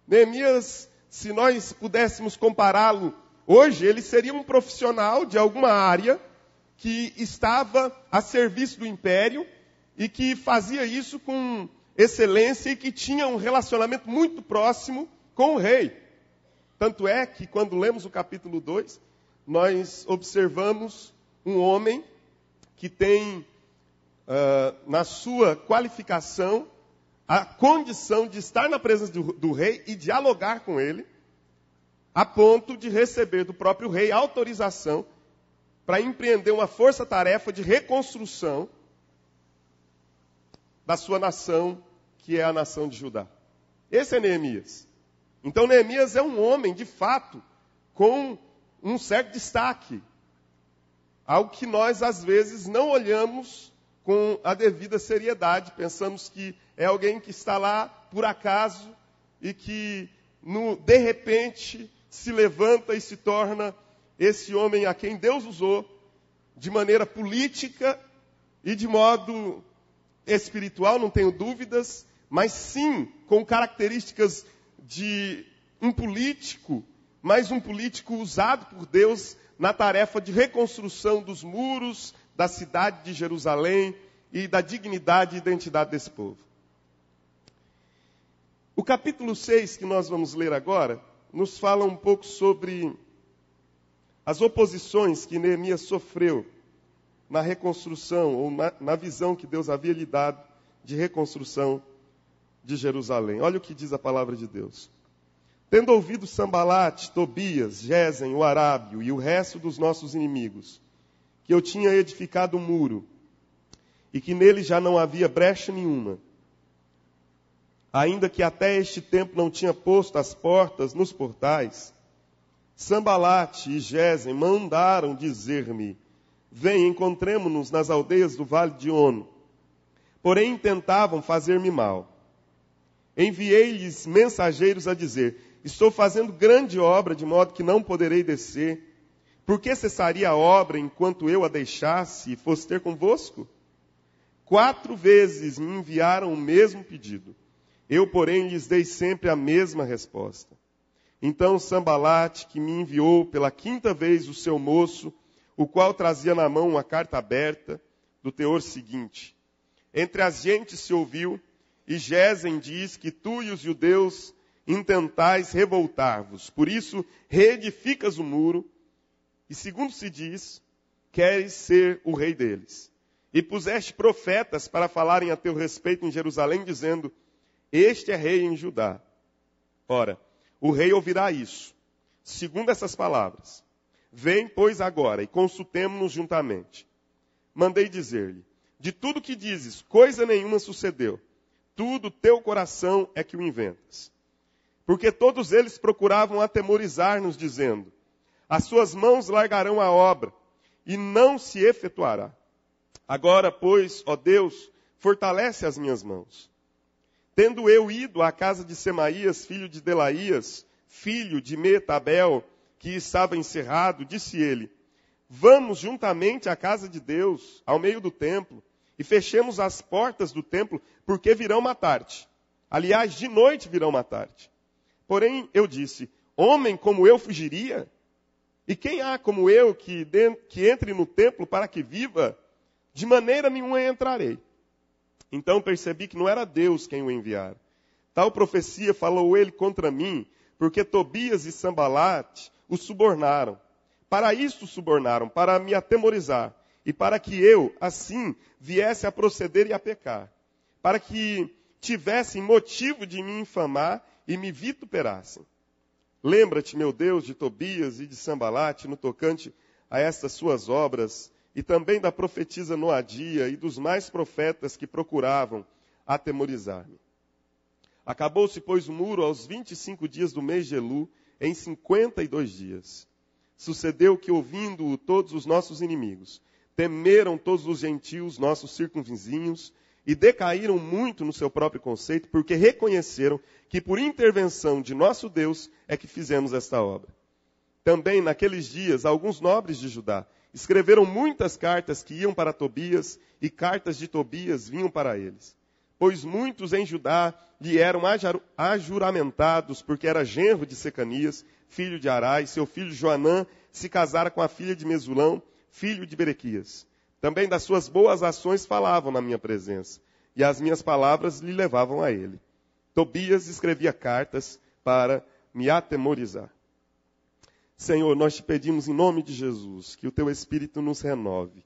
Neemias, se nós pudéssemos compará-lo hoje, ele seria um profissional de alguma área que estava a serviço do império e que fazia isso com excelência e que tinha um relacionamento muito próximo com o rei. Tanto é que, quando lemos o capítulo 2, nós observamos um homem que tem na sua qualificação a condição de estar na presença do rei e dialogar com ele, a ponto de receber do próprio rei autorização para empreender uma força-tarefa de reconstrução da sua nação, que é a nação de Judá. Esse é Neemias. Então Neemias é um homem, de fato, com um certo destaque. Algo que nós, às vezes, não olhamos com a devida seriedade. Pensamos que é alguém que está lá por acaso e que, de repente, se levanta e se torna esse homem a quem Deus usou de maneira política e de modo espiritual, não tenho dúvidas, mas sim com características de um político, mas um político usado por Deus na tarefa de reconstrução dos muros da cidade de Jerusalém e da dignidade e identidade desse povo. O capítulo 6, que nós vamos ler agora, nos fala um pouco sobre as oposições que Neemias sofreu na reconstrução, ou na visão que Deus havia lhe dado de reconstrução de Jerusalém. Olha o que diz a palavra de Deus. Tendo ouvido Sambalate, Tobias, Gesem, o arábio e o resto dos nossos inimigos, que eu tinha edificado um muro, e que nele já não havia brecha nenhuma, ainda que até este tempo não tinha posto as portas nos portais, Sambalate e Gesem mandaram dizer-me: vem, encontremo-nos nas aldeias do vale de Ono. Porém intentavam fazer-me mal. Enviei-lhes mensageiros a dizer: estou fazendo grande obra, de modo que não poderei descer. Por que cessaria a obra enquanto eu a deixasse e fosse ter convosco? 4 vezes me enviaram o mesmo pedido. Eu, porém, lhes dei sempre a mesma resposta. Então Sambalate, que me enviou pela 5ª vez o seu moço, o qual trazia na mão uma carta aberta, do teor seguinte: entre as gentes se ouviu, e Gesem diz que tu e os judeus intentais revoltar-vos. Por isso, reedificas o muro, e segundo se diz, queres ser o rei deles. E puseste profetas para falarem a teu respeito em Jerusalém, dizendo: este é rei em Judá. Ora, o rei ouvirá isso, segundo essas palavras. Vem, pois, agora, e consultemo-nos juntamente. Mandei dizer-lhe: de tudo que dizes, coisa nenhuma sucedeu. Tudo teu coração é que o inventas. Porque todos eles procuravam atemorizar-nos, dizendo: as suas mãos largarão a obra, e não se efetuará. Agora, pois, ó Deus, fortalece as minhas mãos. Tendo eu ido à casa de Semaías, filho de Delaías, filho de Metabel, que estava encerrado, disse ele: vamos juntamente à casa de Deus, ao meio do templo, e fechemos as portas do templo, porque virão matar-te. Aliás, de noite virão matar-te. Porém, eu disse: homem como eu fugiria? E quem há como eu que entre no templo para que viva? De maneira nenhuma entrarei. Então percebi que não era Deus quem o enviara. Tal profecia falou ele contra mim, porque Tobias e Sambalate o subornaram. Para isto subornaram, para me atemorizar, e para que eu, assim, viesse a proceder e a pecar. Para que tivessem motivo de me infamar e me vituperassem. Lembra-te, meu Deus, de Tobias e de Sambalate no tocante a estas suas obras, e também da profetisa Noadia e dos mais profetas que procuravam atemorizar-me. Acabou-se, pois, o muro aos 25 dias do mês de Elu, em 52 dias. Sucedeu que, ouvindo-o todos os nossos inimigos, temeram todos os gentios, nossos circunvizinhos, e decaíram muito no seu próprio conceito, porque reconheceram que por intervenção de nosso Deus é que fizemos esta obra. Também, naqueles dias, alguns nobres de Judá escreveram muitas cartas que iam para Tobias, e cartas de Tobias vinham para eles. Pois muitos em Judá lhe eram ajuramentados, porque era genro de Secanias, filho de Arai, seu filho Joanã se casara com a filha de Mesulão, filho de Berequias. Também das suas boas ações falavam na minha presença, e as minhas palavras lhe levavam a ele. Tobias escrevia cartas para me atemorizar. Senhor, nós te pedimos em nome de Jesus, que o teu Espírito nos renove.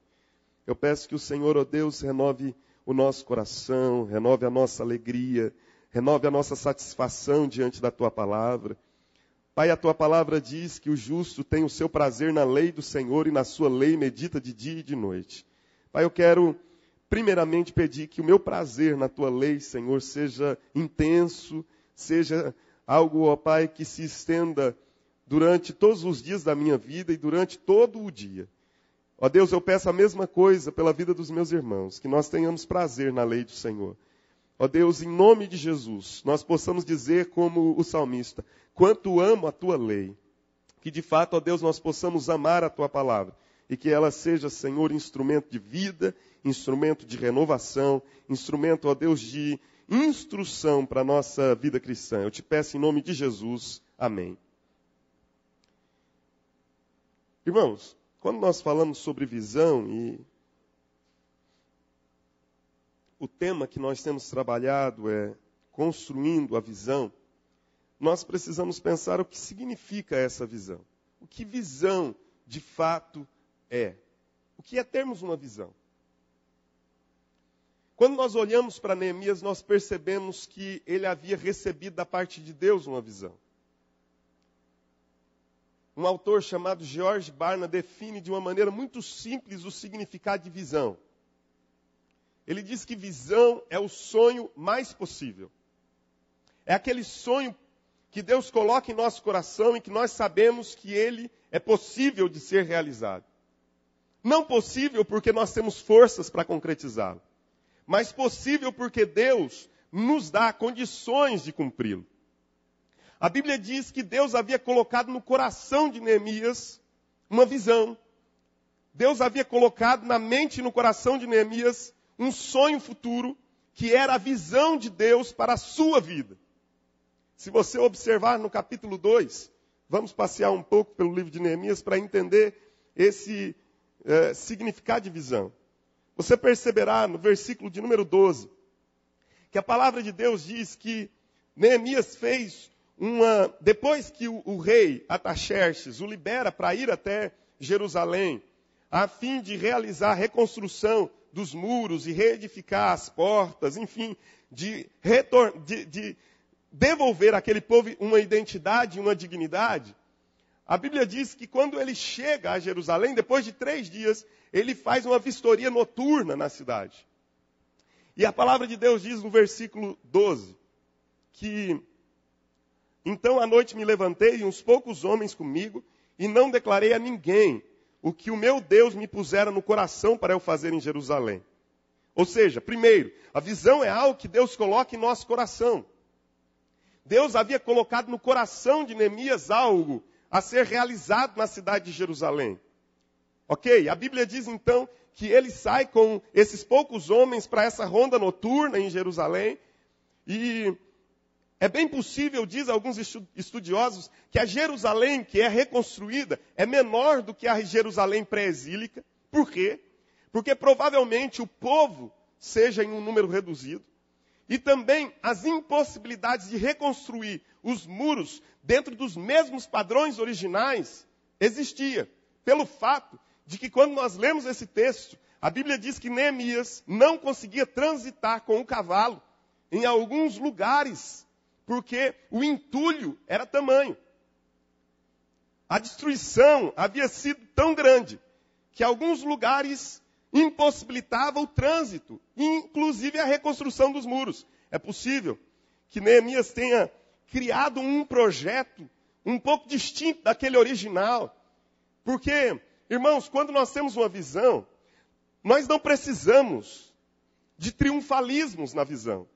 Eu peço que o Senhor, ó Deus, renove o nosso coração, renove a nossa alegria, renove a nossa satisfação diante da tua palavra. Pai, a tua palavra diz que o justo tem o seu prazer na lei do Senhor e na sua lei medita de dia e de noite. Pai, eu quero primeiramente pedir que o meu prazer na tua lei, Senhor, seja intenso, seja algo, ó Pai, que se estenda durante todos os dias da minha vida e durante todo o dia. Ó Deus, eu peço a mesma coisa pela vida dos meus irmãos, que nós tenhamos prazer na lei do Senhor. Ó Deus, em nome de Jesus, nós possamos dizer como o salmista: quanto amo a tua lei. Que de fato, ó Deus, nós possamos amar a tua palavra. E que ela seja, Senhor, instrumento de vida, instrumento de renovação, instrumento, ó Deus, de instrução para a nossa vida cristã. Eu te peço em nome de Jesus. Amém. Irmãos, quando nós falamos sobre visão, e o tema que nós temos trabalhado é construindo a visão, nós precisamos pensar o que significa essa visão. O que visão, de fato, é. O que é termos uma visão? Quando nós olhamos para Neemias, nós percebemos que ele havia recebido da parte de Deus uma visão. Um autor chamado George Barna define de uma maneira muito simples o significado de visão. Ele diz que visão é o sonho mais possível. É aquele sonho que Deus coloca em nosso coração e que nós sabemos que ele é possível de ser realizado. Não possível porque nós temos forças para concretizá-lo, mas possível porque Deus nos dá condições de cumpri-lo. A Bíblia diz que Deus havia colocado no coração de Neemias uma visão. Deus havia colocado na mente e no coração de Neemias um sonho futuro, que era a visão de Deus para a sua vida. Se você observar no capítulo 2, vamos passear um pouco pelo livro de Neemias para entender esse significado de visão. Você perceberá no versículo de número 12, que a palavra de Deus diz que Neemias fez depois que o rei Artaxerxes o libera para ir até Jerusalém, a fim de realizar a reconstrução dos muros e reedificar as portas, enfim, de devolver àquele povo uma identidade, uma dignidade. A Bíblia diz que quando ele chega a Jerusalém, depois de 3 dias, ele faz uma vistoria noturna na cidade. E a palavra de Deus diz no versículo 12, que então à noite me levantei e uns poucos homens comigo, e não declarei a ninguém o que o meu Deus me pusera no coração para eu fazer em Jerusalém. Ou seja, primeiro, a visão é algo que Deus coloca em nosso coração. Deus havia colocado no coração de Neemias algo a ser realizado na cidade de Jerusalém. Ok? A Bíblia diz então que ele sai com esses poucos homens para essa ronda noturna em Jerusalém. E é bem possível, diz alguns estudiosos, que a Jerusalém que é reconstruída é menor do que a Jerusalém pré-exílica. Por quê? Porque provavelmente o povo seja em um número reduzido. E também as impossibilidades de reconstruir os muros dentro dos mesmos padrões originais existia. Pelo fato de que quando nós lemos esse texto, a Bíblia diz que Neemias não conseguia transitar com o cavalo em alguns lugares, porque o entulho era tamanho. A destruição havia sido tão grande que alguns lugares impossibilitava o trânsito, inclusive a reconstrução dos muros. É possível que Neemias tenha criado um projeto um pouco distinto daquele original. Porque, irmãos, quando nós temos uma visão, nós não precisamos de triunfalismos na visão.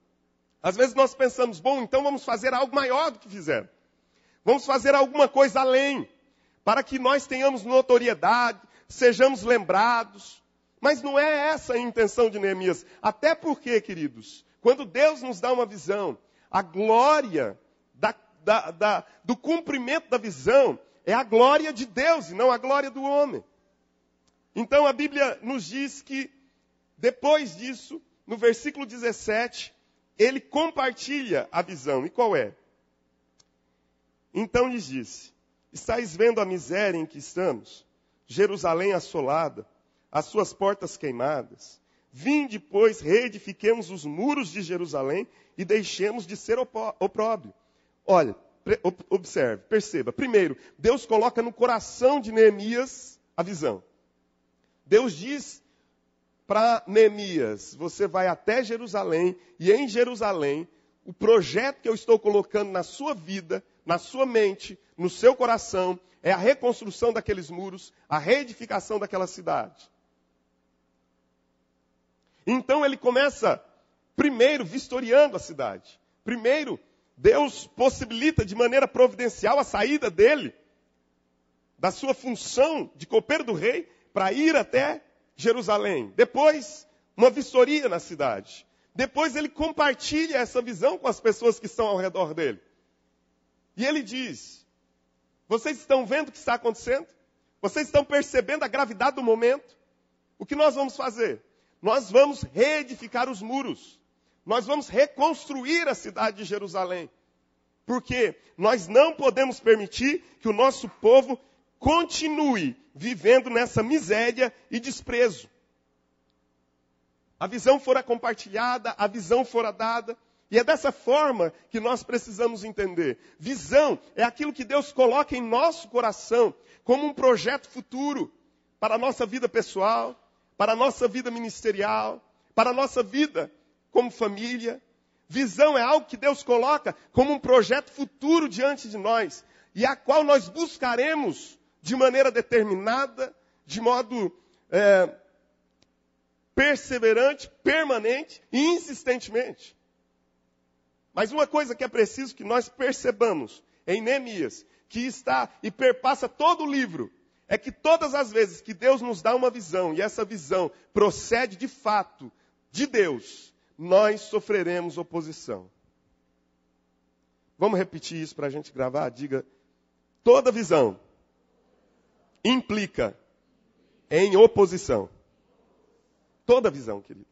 Às vezes nós pensamos, bom, então vamos fazer algo maior do que fizeram. Vamos fazer alguma coisa além, para que nós tenhamos notoriedade, sejamos lembrados. Mas não é essa a intenção de Neemias. Até porque, queridos, quando Deus nos dá uma visão, a glória do cumprimento da visão é a glória de Deus e não a glória do homem. Então a Bíblia nos diz que, depois disso, no versículo 17, ele compartilha a visão. E qual é? Então lhes disse, estáis vendo a miséria em que estamos? Jerusalém assolada, as suas portas queimadas. Vinde, pois, reedifiquemos os muros de Jerusalém e deixemos de ser opróbrio. Olha, observe, perceba. Primeiro, Deus coloca no coração de Neemias a visão. Deus diz para Neemias, você vai até Jerusalém e em Jerusalém, o projeto que eu estou colocando na sua vida, na sua mente, no seu coração, é a reconstrução daqueles muros, a reedificação daquela cidade. Então ele começa, primeiro, vistoriando a cidade. Primeiro, Deus possibilita de maneira providencial a saída dele, da sua função de copeiro do rei, para ir até Jerusalém. Depois, uma vistoria na cidade. Depois ele compartilha essa visão com as pessoas que estão ao redor dele. E ele diz, vocês estão vendo o que está acontecendo? Vocês estão percebendo a gravidade do momento? O que nós vamos fazer? nós vamos reedificar os muros. Nós vamos reconstruir a cidade de Jerusalém. Porque nós não podemos permitir que o nosso povo continue vivendo nessa miséria e desprezo. A visão fora compartilhada, a visão fora dada. E é dessa forma que nós precisamos entender. Visão é aquilo que Deus coloca em nosso coração como um projeto futuro para a nossa vida pessoal, para a nossa vida ministerial, para a nossa vida como família. Visão é algo que Deus coloca como um projeto futuro diante de nós e a qual nós buscaremos de maneira determinada, de modo perseverante, permanente e insistentemente. Mas uma coisa que é preciso que nós percebamos em Neemias, que está e perpassa todo o livro, é que todas as vezes que Deus nos dá uma visão, e essa visão procede de fato de Deus, nós sofreremos oposição. Vamos repetir isso para a gente gravar? Diga, toda visão implica em oposição. Toda visão, querido.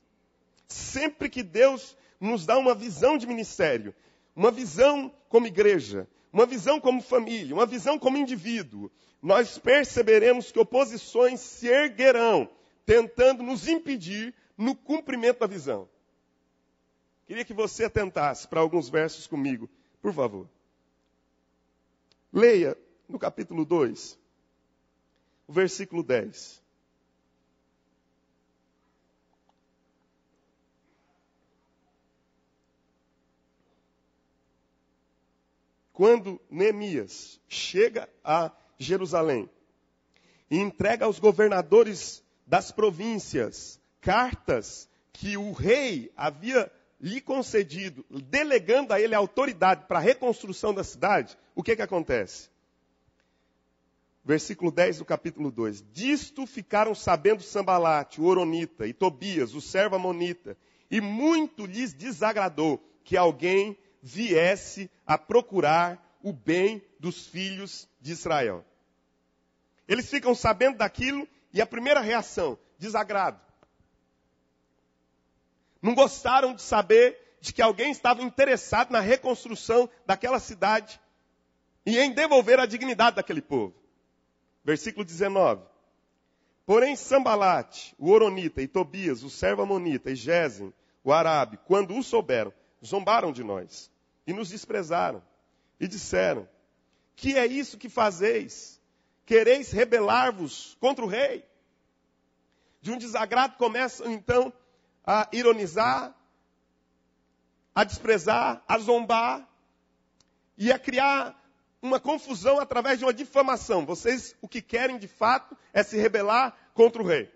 Sempre que Deus nos dá uma visão de ministério, uma visão como igreja, uma visão como família, uma visão como indivíduo, nós perceberemos que oposições se erguerão, tentando nos impedir no cumprimento da visão. Queria que você atentasse para alguns versos comigo, por favor. Leia no capítulo 2, o versículo 10. Quando Neemias chega a Jerusalém e entrega aos governadores das províncias cartas que o rei havia lhe concedido, delegando a ele a autoridade para a reconstrução da cidade, o que acontece? Versículo 10 do capítulo 2. Disto ficaram sabendo Sambalate, o Horonita, e Tobias, o servo amonita, e muito lhes desagradou que alguém viesse a procurar o bem dos filhos de Israel. Eles ficam sabendo daquilo e a primeira reação, desagrado. Não gostaram de saber de que alguém estava interessado na reconstrução daquela cidade e em devolver a dignidade daquele povo. Versículo 19. Porém Sambalate, o Horonita, e Tobias, o servo amonita, e Gesem, o Arabe, quando o souberam, zombaram de nós e nos desprezaram e disseram, que é isso que fazeis? Quereis rebelar-vos contra o rei? De um desagrado começam então a ironizar, a desprezar, a zombar e a criar uma confusão através de uma difamação. Vocês o que querem de fato é se rebelar contra o rei.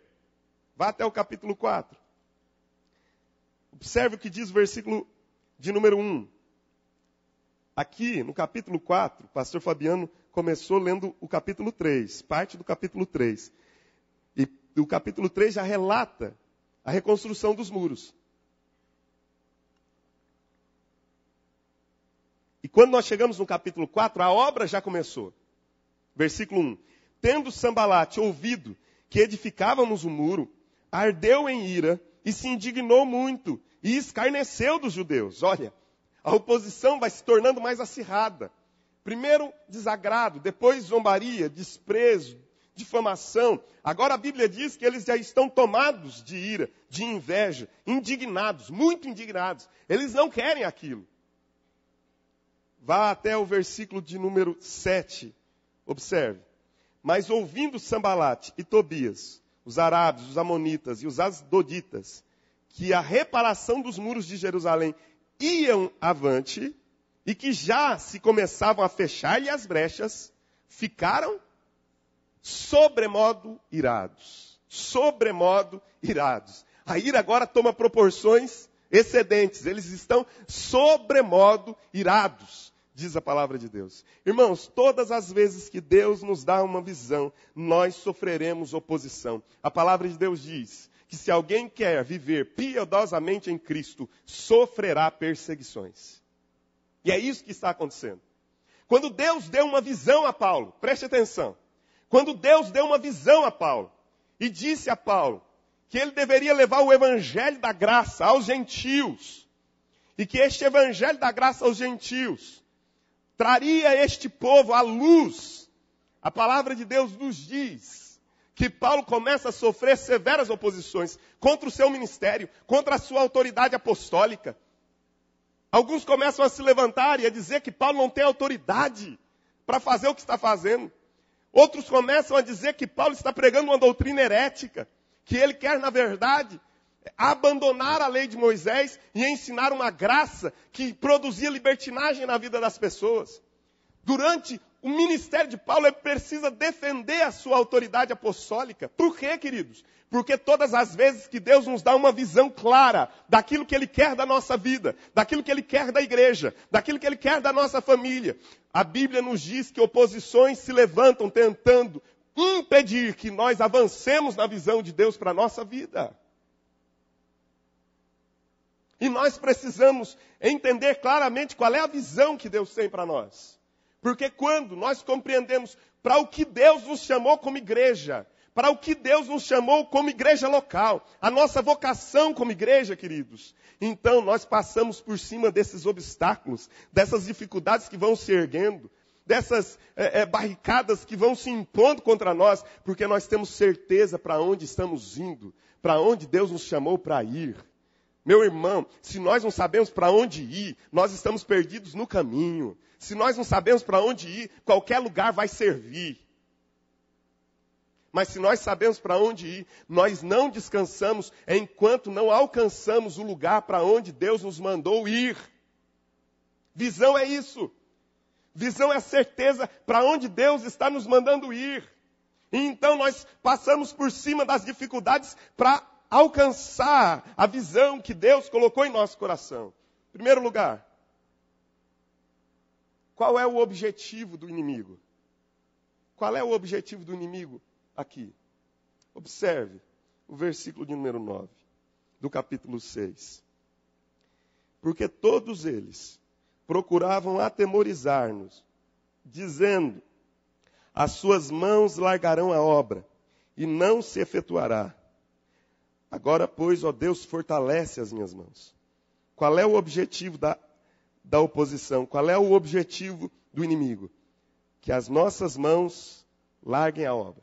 Vá até o capítulo 4. Observe o que diz o versículo de número 1. Aqui, no capítulo 4, o pastor Fabiano começou lendo o capítulo 3, parte do capítulo 3. E o capítulo 3 já relata a reconstrução dos muros. E quando nós chegamos no capítulo 4, a obra já começou. Versículo 1. Tendo Sambalate ouvido que edificávamos o muro, ardeu em ira e se indignou muito e escarneceu dos judeus. Olha, a oposição vai se tornando mais acirrada. Primeiro desagrado, depois zombaria, desprezo, difamação. Agora a Bíblia diz que eles já estão tomados de ira, de inveja, indignados, muito indignados. Eles não querem aquilo. Vá até o versículo de número 7. Observe. Mas ouvindo Sambalate e Tobias, os arábios, os amonitas e os asdoditas, que a reparação dos muros de Jerusalém iam avante e que já se começavam a fechar-lhe as brechas, ficaram sobremodo irados. Sobremodo irados. A ira agora toma proporções excedentes. Eles estão sobremodo irados, diz a palavra de Deus. Irmãos, todas as vezes que Deus nos dá uma visão, nós sofreremos oposição. A palavra de Deus diz que se alguém quer viver piedosamente em Cristo, sofrerá perseguições. E é isso que está acontecendo. Quando Deus deu uma visão a Paulo, preste atenção. Quando Deus deu uma visão a Paulo e disse a Paulo que ele deveria levar o evangelho da graça aos gentios, e que este evangelho da graça aos gentios traria este povo à luz. A palavra de Deus nos diz que Paulo começa a sofrer severas oposições contra o seu ministério, contra a sua autoridade apostólica. Alguns começam a se levantar e a dizer que Paulo não tem autoridade para fazer o que está fazendo. Outros começam a dizer que Paulo está pregando uma doutrina herética, que ele quer, na verdade, abandonar a lei de Moisés e ensinar uma graça que produzia libertinagem na vida das pessoas. Durante o ministério de Paulo, ele precisa defender a sua autoridade apostólica. Por quê, queridos? Porque todas as vezes que Deus nos dá uma visão clara daquilo que Ele quer da nossa vida, daquilo que Ele quer da igreja, daquilo que Ele quer da nossa família, a Bíblia nos diz que oposições se levantam tentando impedir que nós avancemos na visão de Deus para a nossa vida. E nós precisamos entender claramente qual é a visão que Deus tem para nós. Porque quando nós compreendemos para o que Deus nos chamou como igreja, para o que Deus nos chamou como igreja local, a nossa vocação como igreja, queridos, então nós passamos por cima desses obstáculos, dessas dificuldades que vão se erguendo, dessas barricadas que vão se impondo contra nós, porque nós temos certeza para onde estamos indo, para onde Deus nos chamou para ir. Meu irmão, se nós não sabemos para onde ir, nós estamos perdidos no caminho. Se nós não sabemos para onde ir, qualquer lugar vai servir. Mas se nós sabemos para onde ir, nós não descansamos enquanto não alcançamos o lugar para onde Deus nos mandou ir. Visão é isso. Visão é a certeza para onde Deus está nos mandando ir. E então nós passamos por cima das dificuldades para alcançar a visão que Deus colocou em nosso coração. Em primeiro lugar, qual é o objetivo do inimigo? Qual é o objetivo do inimigo aqui? Observe o versículo de número 9, do capítulo 6. Porque todos eles procuravam atemorizar-nos, dizendo: as suas mãos largarão a obra, e não se efetuará. Agora, pois, ó Deus, fortalece as minhas mãos. Qual é o objetivo da oposição? Qual é o objetivo do inimigo? Que as nossas mãos larguem a obra.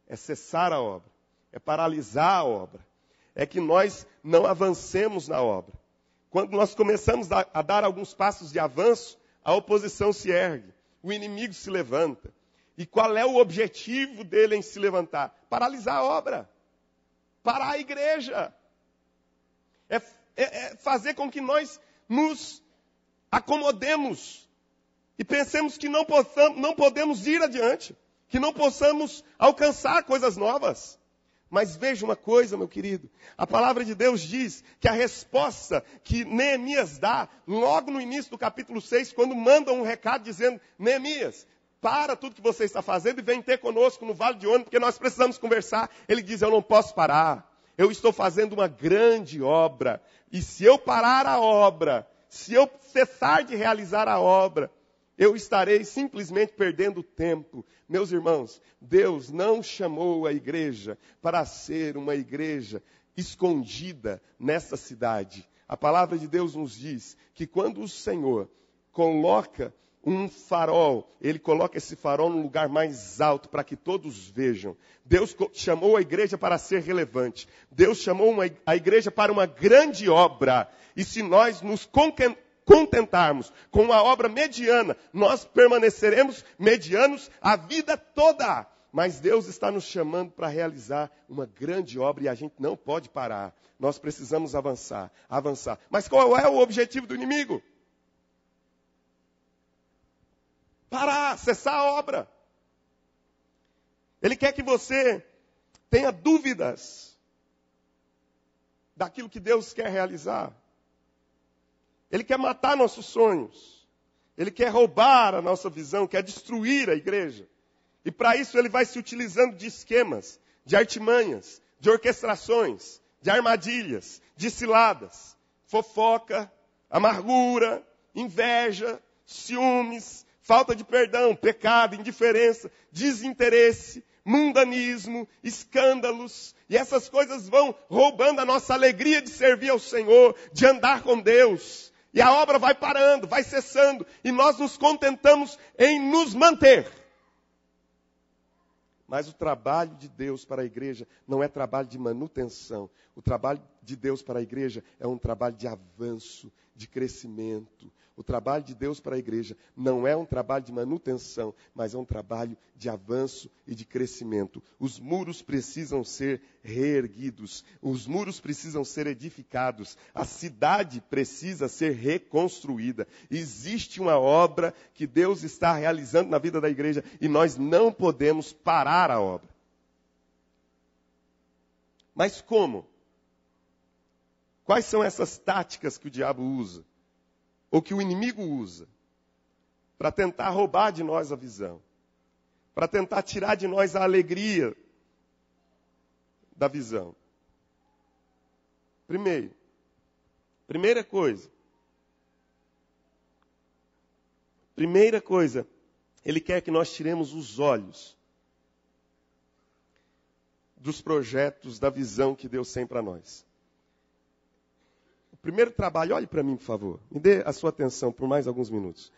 É cessar a obra. É paralisar a obra. É que nós não avancemos na obra. Quando nós começamos a dar alguns passos de avanço, a oposição se ergue. O inimigo se levanta. E qual é o objetivo dele em se levantar? Paralisar a obra. Parar a igreja. É fazer com que nós nos acomodemos e pensemos que não podemos ir adiante, que não possamos alcançar coisas novas. Mas veja uma coisa, meu querido, a palavra de Deus diz que a resposta que Neemias dá, logo no início do capítulo 6, quando manda um recado dizendo: Neemias, para tudo que você está fazendo e vem ter conosco no Vale de Ono, porque nós precisamos conversar. Ele diz: eu não posso parar, eu estou fazendo uma grande obra, e se eu parar a obra, se eu cessar de realizar a obra, eu estarei simplesmente perdendo tempo. Meus irmãos, Deus não chamou a igreja para ser uma igreja escondida nessa cidade. A palavra de Deus nos diz que quando o Senhor coloca um farol, Ele coloca esse farol no lugar mais alto para que todos vejam. Deus chamou a igreja para ser relevante. Deus chamou a igreja para uma grande obra. E se nós nos contentarmos com uma obra mediana, nós permaneceremos medianos a vida toda. Mas Deus está nos chamando para realizar uma grande obra e a gente não pode parar. Nós precisamos avançar. Mas qual é o objetivo do inimigo? Parar, cessar a obra. Ele quer que você tenha dúvidas daquilo que Deus quer realizar. Ele quer matar nossos sonhos. Ele quer roubar a nossa visão, quer destruir a igreja. E para isso ele vai se utilizando de esquemas, de artimanhas, de orquestrações, de armadilhas, de ciladas, fofoca, amargura, inveja, ciúmes, falta de perdão, pecado, indiferença, desinteresse, mundanismo, escândalos, e essas coisas vão roubando a nossa alegria de servir ao Senhor, de andar com Deus. E a obra vai parando, vai cessando, e nós nos contentamos em nos manter. Mas o trabalho de Deus para a igreja não é trabalho de manutenção. O trabalho de Deus para a igreja é um trabalho de avanço, de crescimento. O trabalho de Deus para a igreja não é um trabalho de manutenção, mas é um trabalho de avanço e de crescimento. Os muros precisam ser reerguidos, os muros precisam ser edificados, a cidade precisa ser reconstruída. Existe uma obra que Deus está realizando na vida da igreja e nós não podemos parar a obra. Mas como? Quais são essas táticas que o diabo usa? Ou que o inimigo usa, para tentar roubar de nós a visão, para tentar tirar de nós a alegria da visão. Primeira coisa, ele quer que nós tiremos os olhos dos projetos, da visão que Deus tem para nós. Primeiro trabalho, olhe para mim, por favor. Me dê a sua atenção por mais alguns minutos.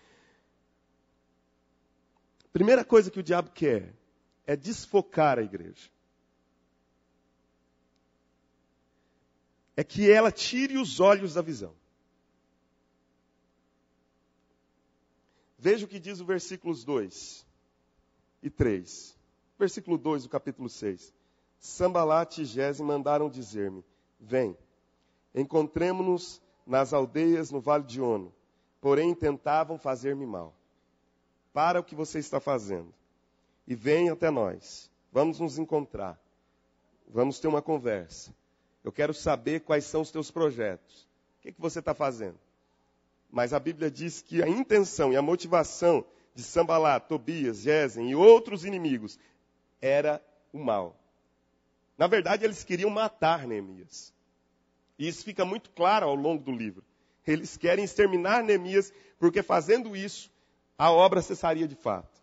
Primeira coisa que o diabo quer é desfocar a igreja. É que ela tire os olhos da visão. Veja o que diz o versículos 2 e 3. Versículo 2 do capítulo 6. Sambalat e Gesem mandaram dizer-me, vem. Encontremo-nos nas aldeias no Vale de Ono, porém tentavam fazer-me mal. Para o que você está fazendo e venha até nós. Vamos nos encontrar. Vamos ter uma conversa. Eu quero saber quais são os teus projetos. O que você está fazendo? Mas a Bíblia diz que a intenção e a motivação de Sambalat, Tobias, Gesem e outros inimigos era o mal. Na verdade, eles queriam matar Neemias. E isso fica muito claro ao longo do livro. Eles querem exterminar Neemias, porque fazendo isso, a obra cessaria de fato.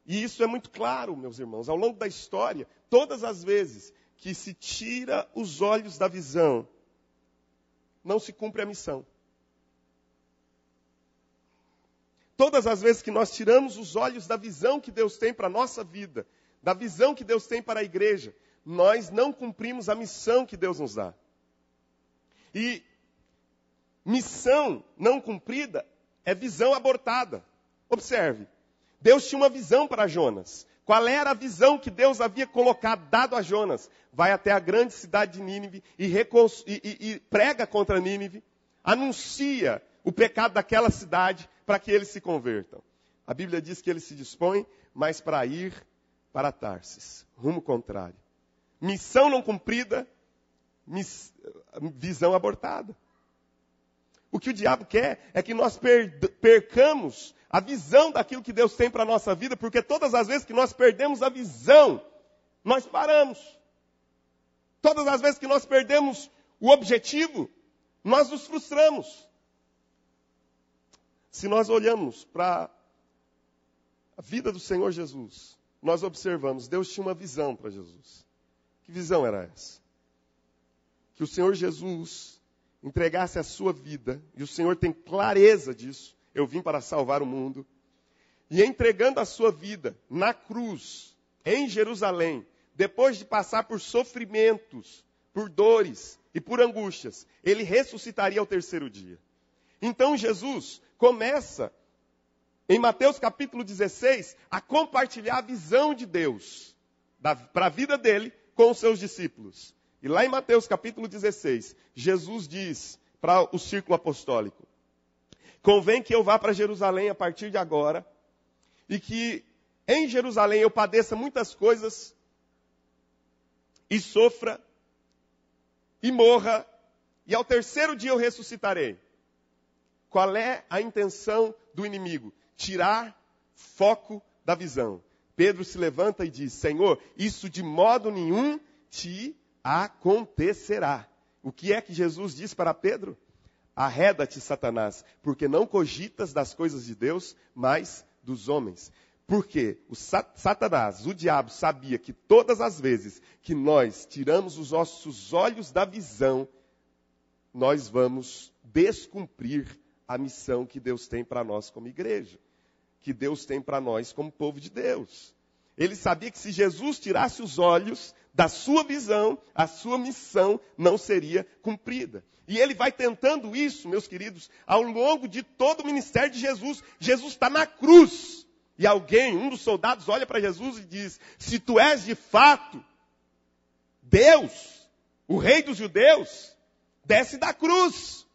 E isso é muito claro, meus irmãos, ao longo da história, todas as vezes que se tira os olhos da visão, não se cumpre a missão. Todas as vezes que nós tiramos os olhos da visão que Deus tem para a nossa vida, da visão que Deus tem para a igreja, nós não cumprimos a missão que Deus nos dá. E missão não cumprida é visão abortada. Observe, Deus tinha uma visão para Jonas. Qual era a visão que Deus havia dado a Jonas? Vai até a grande cidade de Nínive e prega contra Nínive, anuncia o pecado daquela cidade para que eles se convertam. A Bíblia diz que ele se dispõe, mas para ir para Tarsis, rumo contrário. Missão não cumprida, visão abortada. O que o diabo quer é que nós percamos a visão daquilo que Deus tem para a nossa vida, porque todas as vezes que nós perdemos a visão, nós paramos. Todas as vezes que nós perdemos o objetivo, nós nos frustramos. Se nós olhamos para a vida do Senhor Jesus, nós observamos, Deus tinha uma visão para Jesus. Que visão era essa? Que o Senhor Jesus entregasse a sua vida, e o Senhor tem clareza disso, eu vim para salvar o mundo, e entregando a sua vida na cruz, em Jerusalém, depois de passar por sofrimentos, por dores e por angústias, ele ressuscitaria ao terceiro dia. Então Jesus começa, em Mateus capítulo 16, a compartilhar a visão de Deus para a vida dele com os seus discípulos. E lá em Mateus capítulo 16, Jesus diz para o círculo apostólico, convém que eu vá para Jerusalém a partir de agora, e que em Jerusalém eu padeça muitas coisas, e sofra, e morra, e ao terceiro dia eu ressuscitarei. Qual é a intenção do inimigo? Tirar foco da visão. Pedro se levanta e diz, Senhor, isso de modo nenhum te acontecerá. O que é que Jesus diz para Pedro? Arreda-te, Satanás, porque não cogitas das coisas de Deus, mas dos homens. Porque o Satanás, o diabo, sabia que todas as vezes que nós tiramos os nossos olhos da visão, nós vamos descumprir a missão que Deus tem para nós como igreja, que Deus tem para nós como povo de Deus. Ele sabia que se Jesus tirasse os olhos da sua visão, a sua missão não seria cumprida. E ele vai tentando isso, meus queridos, ao longo de todo o ministério de Jesus. Jesus está na cruz. E alguém, um dos soldados, olha para Jesus e diz: se tu és de fato Deus, o rei dos judeus, desce da cruz.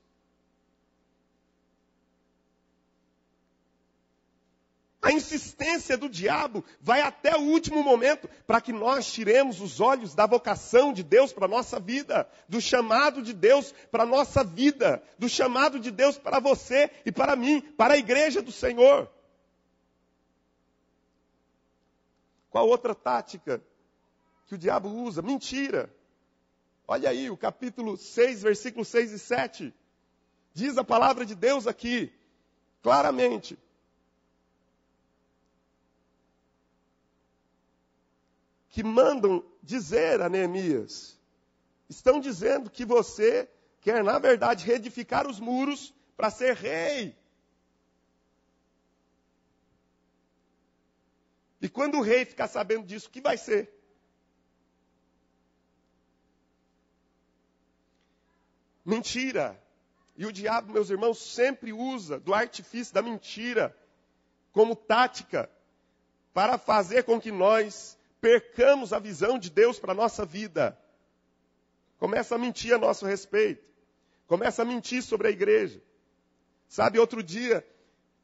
A insistência do diabo vai até o último momento para que nós tiremos os olhos da vocação de Deus para a nossa vida, do chamado de Deus para a nossa vida, do chamado de Deus para você e para mim, para a igreja do Senhor. Qual outra tática que o diabo usa? Mentira. Olha aí, o capítulo 6, versículos 6 e 7. Diz a palavra de Deus aqui, claramente. Que mandam dizer a Neemias, estão dizendo que você quer, na verdade, reedificar os muros para ser rei. E quando o rei ficar sabendo disso, o que vai ser? Mentira. E o diabo, meus irmãos, sempre usa do artifício da mentira como tática para fazer com que nós percamos a visão de Deus para a nossa vida. Começa a mentir a nosso respeito. Começa a mentir sobre a igreja. Sabe, outro dia,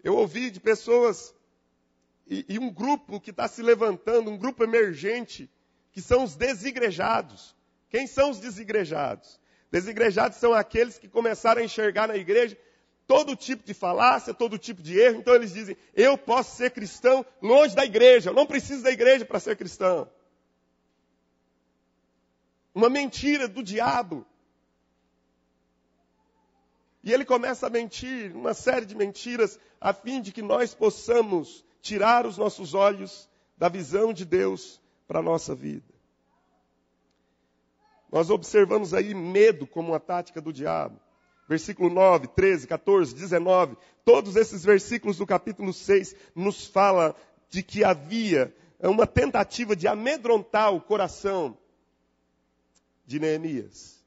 eu ouvi de pessoas e um grupo que está se levantando, um grupo emergente, que são os desigrejados. Quem são os desigrejados? Desigrejados são aqueles que começaram a enxergar na igreja todo tipo de falácia, todo tipo de erro. Então eles dizem, eu posso ser cristão longe da igreja, eu não preciso da igreja para ser cristão. Uma mentira do diabo. E ele começa a mentir, uma série de mentiras, a fim de que nós possamos tirar os nossos olhos da visão de Deus para a nossa vida. Nós observamos aí medo como uma tática do diabo. Versículo 9, 13, 14, 19. Todos esses versículos do capítulo 6 nos fala de que havia uma tentativa de amedrontar o coração de Neemias.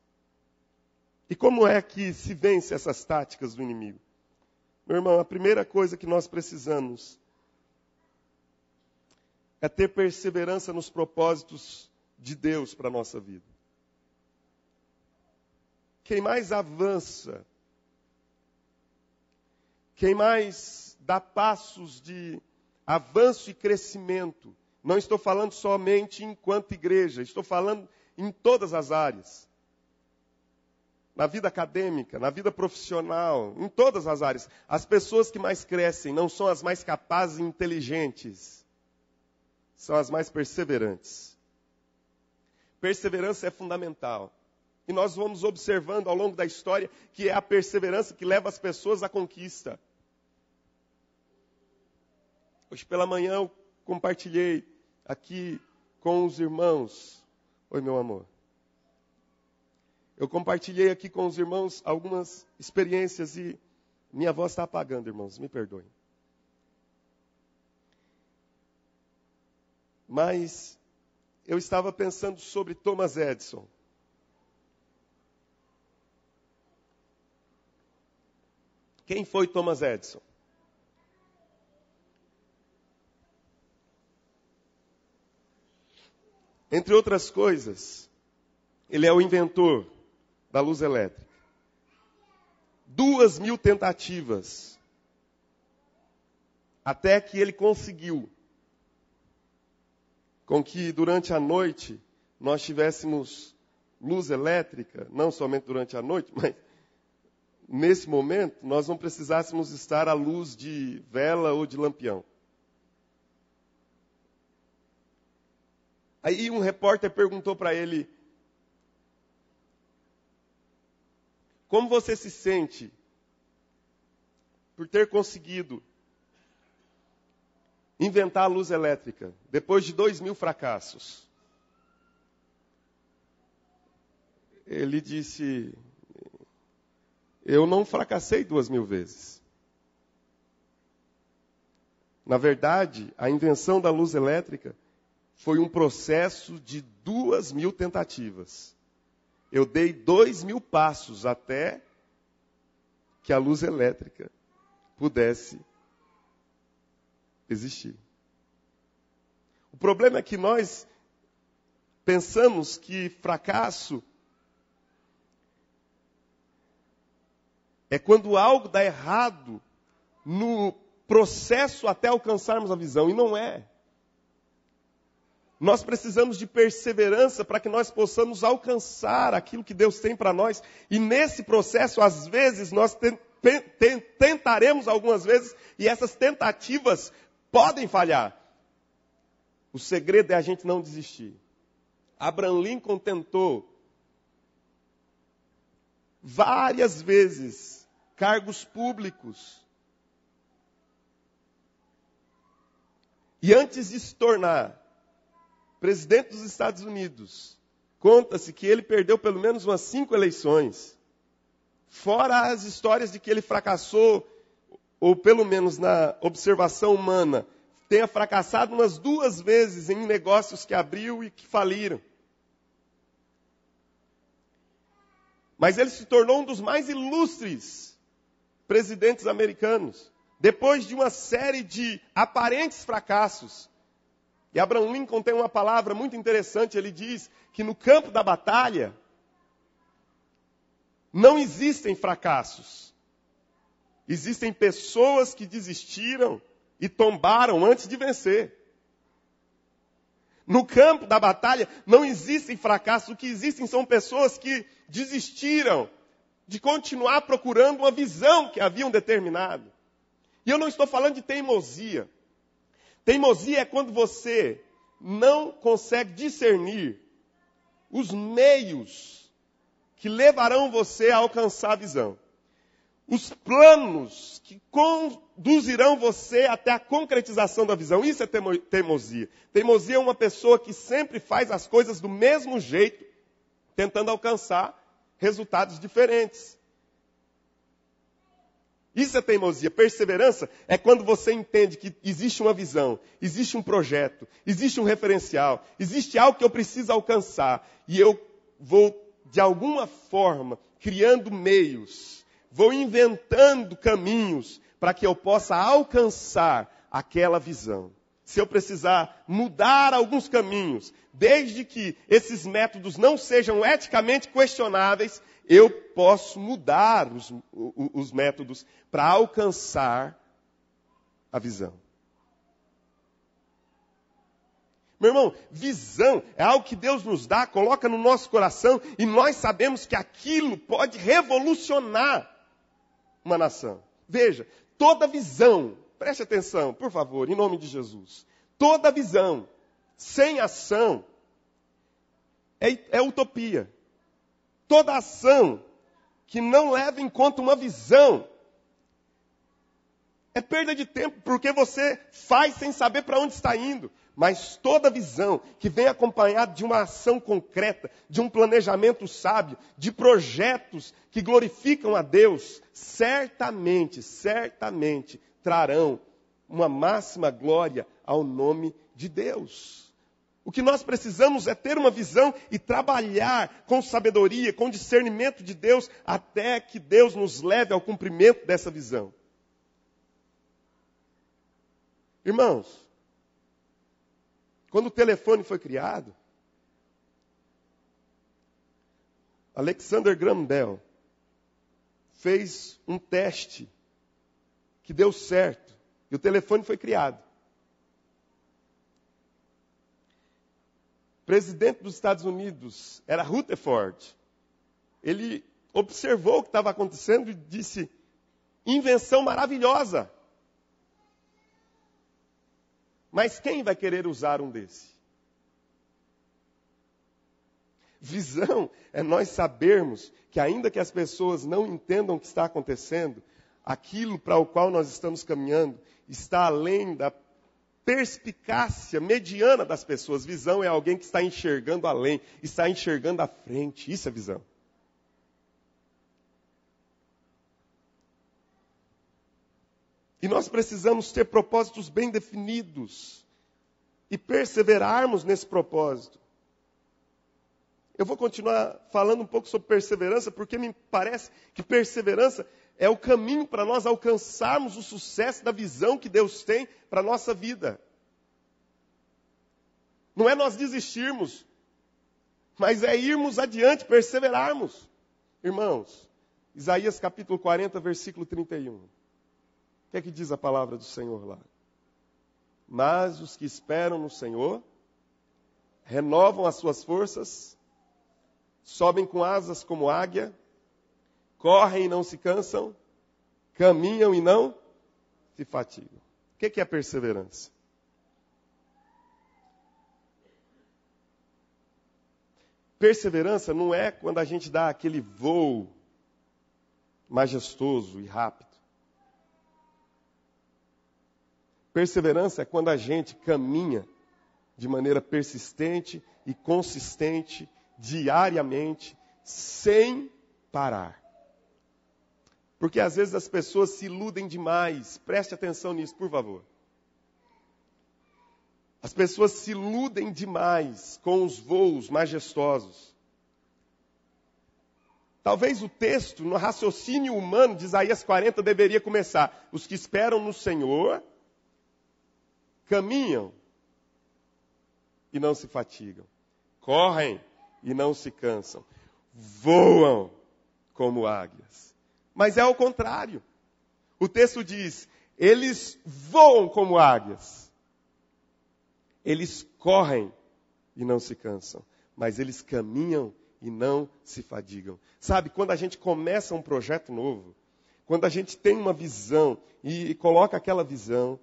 E como é que se vence essas táticas do inimigo? Meu irmão, a primeira coisa que nós precisamos é ter perseverança nos propósitos de Deus para a nossa vida. Quem mais avança, quem mais dá passos de avanço e crescimento, não estou falando somente enquanto igreja, estou falando em todas as áreas. Na vida acadêmica, na vida profissional, em todas as áreas. As pessoas que mais crescem não são as mais capazes e inteligentes, são as mais perseverantes. Perseverança é fundamental. E nós vamos observando ao longo da história que é a perseverança que leva as pessoas à conquista. Hoje pela manhã eu compartilhei aqui com os irmãos. Oi, meu amor. Eu compartilhei aqui com os irmãos algumas experiências e minha voz está apagando, irmãos, me perdoem. Mas eu estava pensando sobre Thomas Edison. Quem foi Thomas Edison? Entre outras coisas, ele é o inventor da luz elétrica. 2.000 tentativas até que ele conseguiu com que durante a noite nós tivéssemos luz elétrica, não somente durante a noite, mas nesse momento nós não precisássemos estar à luz de vela ou de lampião. Aí um repórter perguntou para ele, como você se sente por ter conseguido inventar a luz elétrica, depois de 2.000 fracassos. Ele disse: eu não fracassei 2.000 vezes. Na verdade, a invenção da luz elétrica foi um processo de 2.000 tentativas. Eu dei 2.000 passos até que a luz elétrica pudesse existir. O problema é que nós pensamos que fracasso é quando algo dá errado no processo até alcançarmos a visão, e não é. Nós precisamos de perseverança para que nós possamos alcançar aquilo que Deus tem para nós. E nesse processo, às vezes, nós tentaremos algumas vezes, e essas tentativas podem falhar. O segredo é a gente não desistir. Abraham Lincoln tentou várias vezes cargos públicos. E antes de se tornar presidente dos Estados Unidos, conta-se que ele perdeu pelo menos umas 5 eleições. Fora as histórias de que ele fracassou, ou pelo menos na observação humana, tenha fracassado umas 2 vezes em negócios que abriu e que faliram. Mas ele se tornou um dos mais ilustres presidentes americanos, depois de uma série de aparentes fracassos. E Abraham Lincoln tem uma palavra muito interessante, ele diz que no campo da batalha não existem fracassos. Existem pessoas que desistiram e tombaram antes de vencer. No campo da batalha não existem fracassos, o que existem são pessoas que desistiram de continuar procurando uma visão que haviam determinado. E eu não estou falando de teimosia. Teimosia é quando você não consegue discernir os meios que levarão você a alcançar a visão. Os planos que conduzirão você até a concretização da visão. Isso é teimosia. Teimosia é uma pessoa que sempre faz as coisas do mesmo jeito, tentando alcançar resultados diferentes. Isso é teimosia. Perseverança é quando você entende que existe uma visão, existe um projeto, existe um referencial, existe algo que eu preciso alcançar. E eu vou, de alguma forma, criando meios, vou inventando caminhos para que eu possa alcançar aquela visão. Se eu precisar mudar alguns caminhos, desde que esses métodos não sejam eticamente questionáveis, eu posso mudar os métodos para alcançar a visão. Meu irmão, visão é algo que Deus nos dá, coloca no nosso coração, e nós sabemos que aquilo pode revolucionar uma nação. Veja, toda visão, preste atenção, por favor, em nome de Jesus. Toda visão sem ação é utopia. Toda ação que não leva em conta uma visão é perda de tempo, porque você faz sem saber para onde está indo. Mas toda visão que vem acompanhada de uma ação concreta, de um planejamento sábio, de projetos que glorificam a Deus, certamente trarão uma máxima glória ao nome de Deus. O que nós precisamos é ter uma visão e trabalhar com sabedoria, com discernimento de Deus, até que Deus nos leve ao cumprimento dessa visão. Irmãos, quando o telefone foi criado, Alexander Graham Bell fez um teste que deu certo e o telefone foi criado. O presidente dos Estados Unidos era Rutherford. Ele observou o que estava acontecendo e disse: invenção maravilhosa. Mas quem vai querer usar um desse? Visão é nós sabermos que ainda que as pessoas não entendam o que está acontecendo, aquilo para o qual nós estamos caminhando está além perspicácia mediana das pessoas. Visão é alguém que está enxergando além, está enxergando à frente. Isso é visão. E nós precisamos ter propósitos bem definidos e perseverarmos nesse propósito. Eu vou continuar falando um pouco sobre perseverança, porque me parece que perseverança é o caminho para nós alcançarmos o sucesso da visão que Deus tem para a nossa vida. Não é nós desistirmos, mas é irmos adiante, perseverarmos. Irmãos, Isaías capítulo 40, versículo 31. O que é que diz a palavra do Senhor lá? Mas os que esperam no Senhor renovam as suas forças, sobem com asas como águia, correm e não se cansam, caminham e não se fatigam. O que é perseverança? Perseverança não é quando a gente dá aquele voo majestoso e rápido. Perseverança é quando a gente caminha de maneira persistente e consistente, diariamente, sem parar. Porque às vezes as pessoas se iludem demais. Preste atenção nisso, por favor. As pessoas se iludem demais com os voos majestosos. Talvez o texto, no raciocínio humano de Isaías 40, deveria começar: os que esperam no Senhor caminham e não se fatigam, correm e não se cansam, voam como águias. Mas é ao contrário. O texto diz: eles voam como águias. Eles correm e não se cansam, mas eles caminham e não se fadigam. Sabe, quando a gente começa um projeto novo, quando a gente tem uma visão e coloca aquela visão,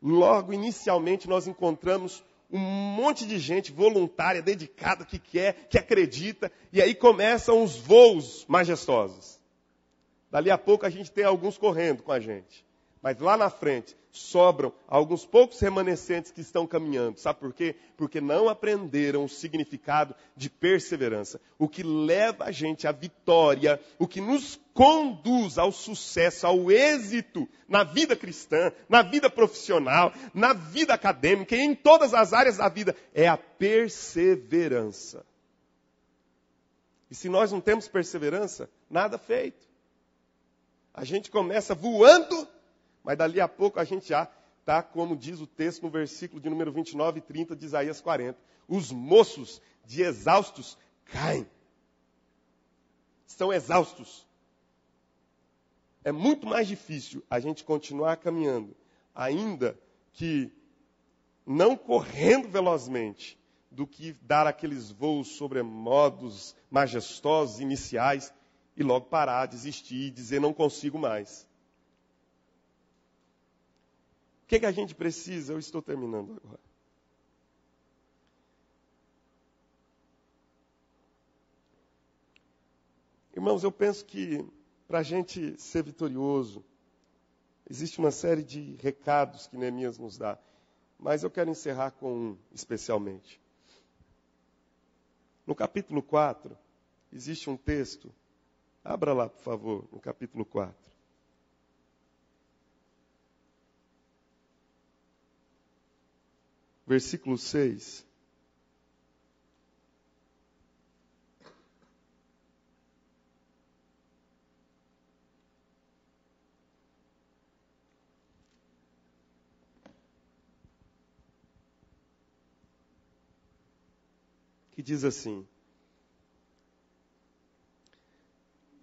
logo inicialmente nós encontramos um monte de gente voluntária, dedicada, que quer, que acredita, e aí começam os voos majestosos. Dali a pouco a gente tem alguns correndo com a gente. Mas lá na frente sobram alguns poucos remanescentes que estão caminhando. Sabe por quê? Porque não aprenderam o significado de perseverança. O que leva a gente à vitória, o que nos conduz ao sucesso, ao êxito na vida cristã, na vida profissional, na vida acadêmica e em todas as áreas da vida, é a perseverança. E se nós não temos perseverança, nada feito. A gente começa voando, mas dali a pouco a gente já está, como diz o texto no versículo de número 29 e 30 de Isaías 40. Os moços de exaustos caem. Estão exaustos. É muito mais difícil a gente continuar caminhando, ainda que não correndo velozmente, do que dar aqueles voos sobremodos majestosos iniciais e logo parar, desistir e dizer não consigo mais. O que a gente precisa? Eu estou terminando agora. Irmãos, eu penso que para a gente ser vitorioso, existe uma série de recados que Neemias nos dá. Mas eu quero encerrar com um especialmente. No capítulo 4, existe um texto. Abra lá, por favor, no capítulo 4. Versículo 6. Que diz assim: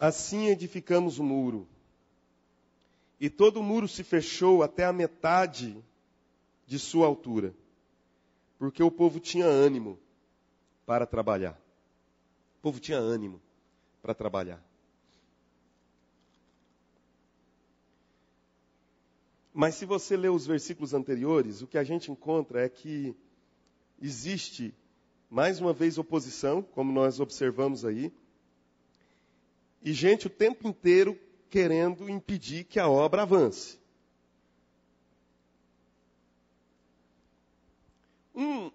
assim edificamos o muro, e todo o muro se fechou até a metade de sua altura, porque o povo tinha ânimo para trabalhar. O povo tinha ânimo para trabalhar. Mas se você ler os versículos anteriores, o que a gente encontra é que existe, mais uma vez, oposição, como nós observamos aí, e gente o tempo inteiro querendo impedir que a obra avance. Um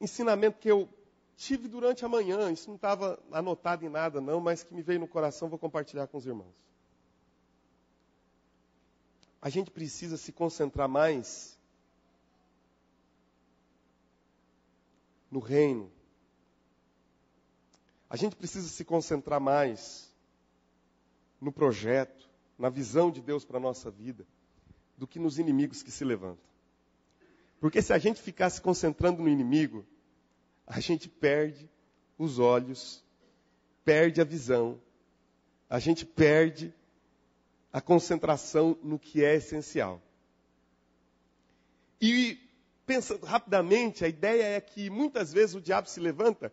ensinamento que eu tive durante a manhã, isso não estava anotado em nada não, mas que me veio no coração, vou compartilhar com os irmãos. A gente precisa se concentrar mais no reino. A gente precisa se concentrar mais no projeto, na visão de Deus para a nossa vida, do que nos inimigos que se levantam. Porque se a gente ficar se concentrando no inimigo, a gente perde os olhos, perde a visão, a gente perde a concentração no que é essencial. E pensando rapidamente, a ideia é que muitas vezes o diabo se levanta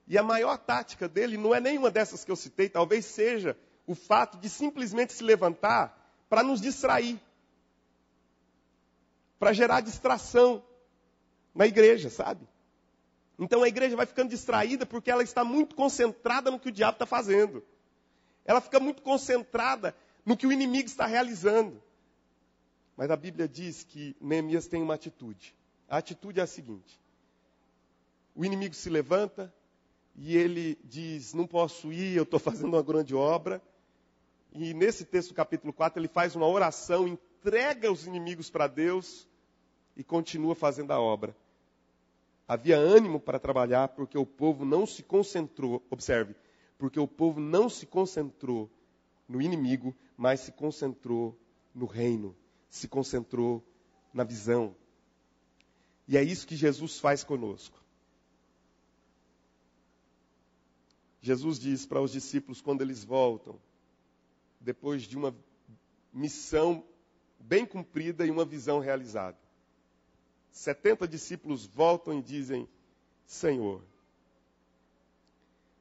e a maior tática dele não é nenhuma dessas que eu citei, talvez seja o fato de simplesmente se levantar para nos distrair, para gerar distração na igreja, sabe? Então a igreja vai ficando distraída porque ela está muito concentrada no que o diabo está fazendo. Ela fica muito concentrada no que o inimigo está realizando. Mas a Bíblia diz que Neemias tem uma atitude. A atitude é a seguinte: o inimigo se levanta e ele diz, não posso ir, eu estou fazendo uma grande obra. E nesse texto do capítulo 4 ele faz uma oração, entrega os inimigos para Deus e continua fazendo a obra. Havia ânimo para trabalhar porque o povo não se concentrou, observe, porque o povo não se concentrou no inimigo, mas se concentrou no reino, se concentrou na visão. E é isso que Jesus faz conosco. Jesus diz para os discípulos quando eles voltam, depois de uma missão bem cumprida e uma visão realizada. 70 discípulos voltam e dizem, Senhor,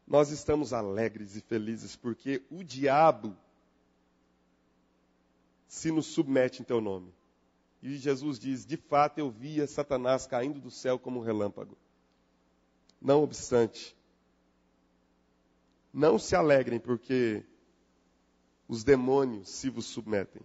nós estamos alegres e felizes porque o diabo se nos submete em teu nome. E Jesus diz, de fato eu via Satanás caindo do céu como um relâmpago. Não obstante, não se alegrem porque os demônios se vos submetem,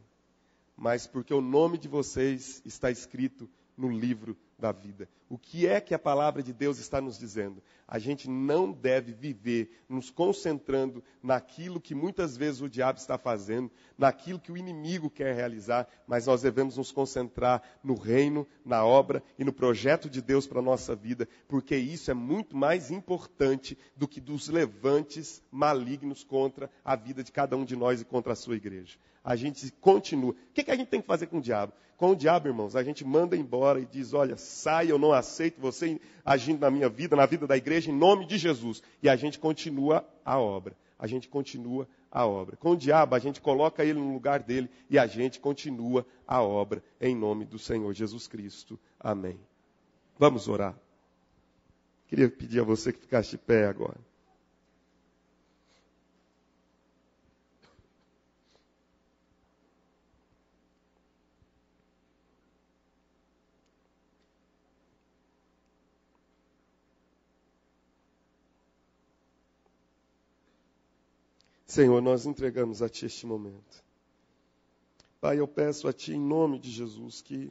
mas porque o nome de vocês está escrito no livro da vida. O que é que a palavra de Deus está nos dizendo? A gente não deve viver nos concentrando naquilo que muitas vezes o diabo está fazendo, naquilo que o inimigo quer realizar, mas nós devemos nos concentrar no reino, na obra e no projeto de Deus para a nossa vida, porque isso é muito mais importante do que dos levantes malignos contra a vida de cada um de nós e contra a sua igreja. A gente continua. O que a gente tem que fazer com o diabo? Com o diabo, irmãos, a gente manda embora e diz, olha, saia, eu não aceito você agindo na minha vida, na vida da igreja, em nome de Jesus. E a gente continua a obra. A gente continua a obra. Com o diabo, a gente coloca ele no lugar dele e a gente continua a obra em nome do Senhor Jesus Cristo. Amém. Vamos orar. Queria pedir a você que ficasse de pé agora. Senhor, nós entregamos a Ti este momento. Pai, eu peço a Ti, em nome de Jesus, que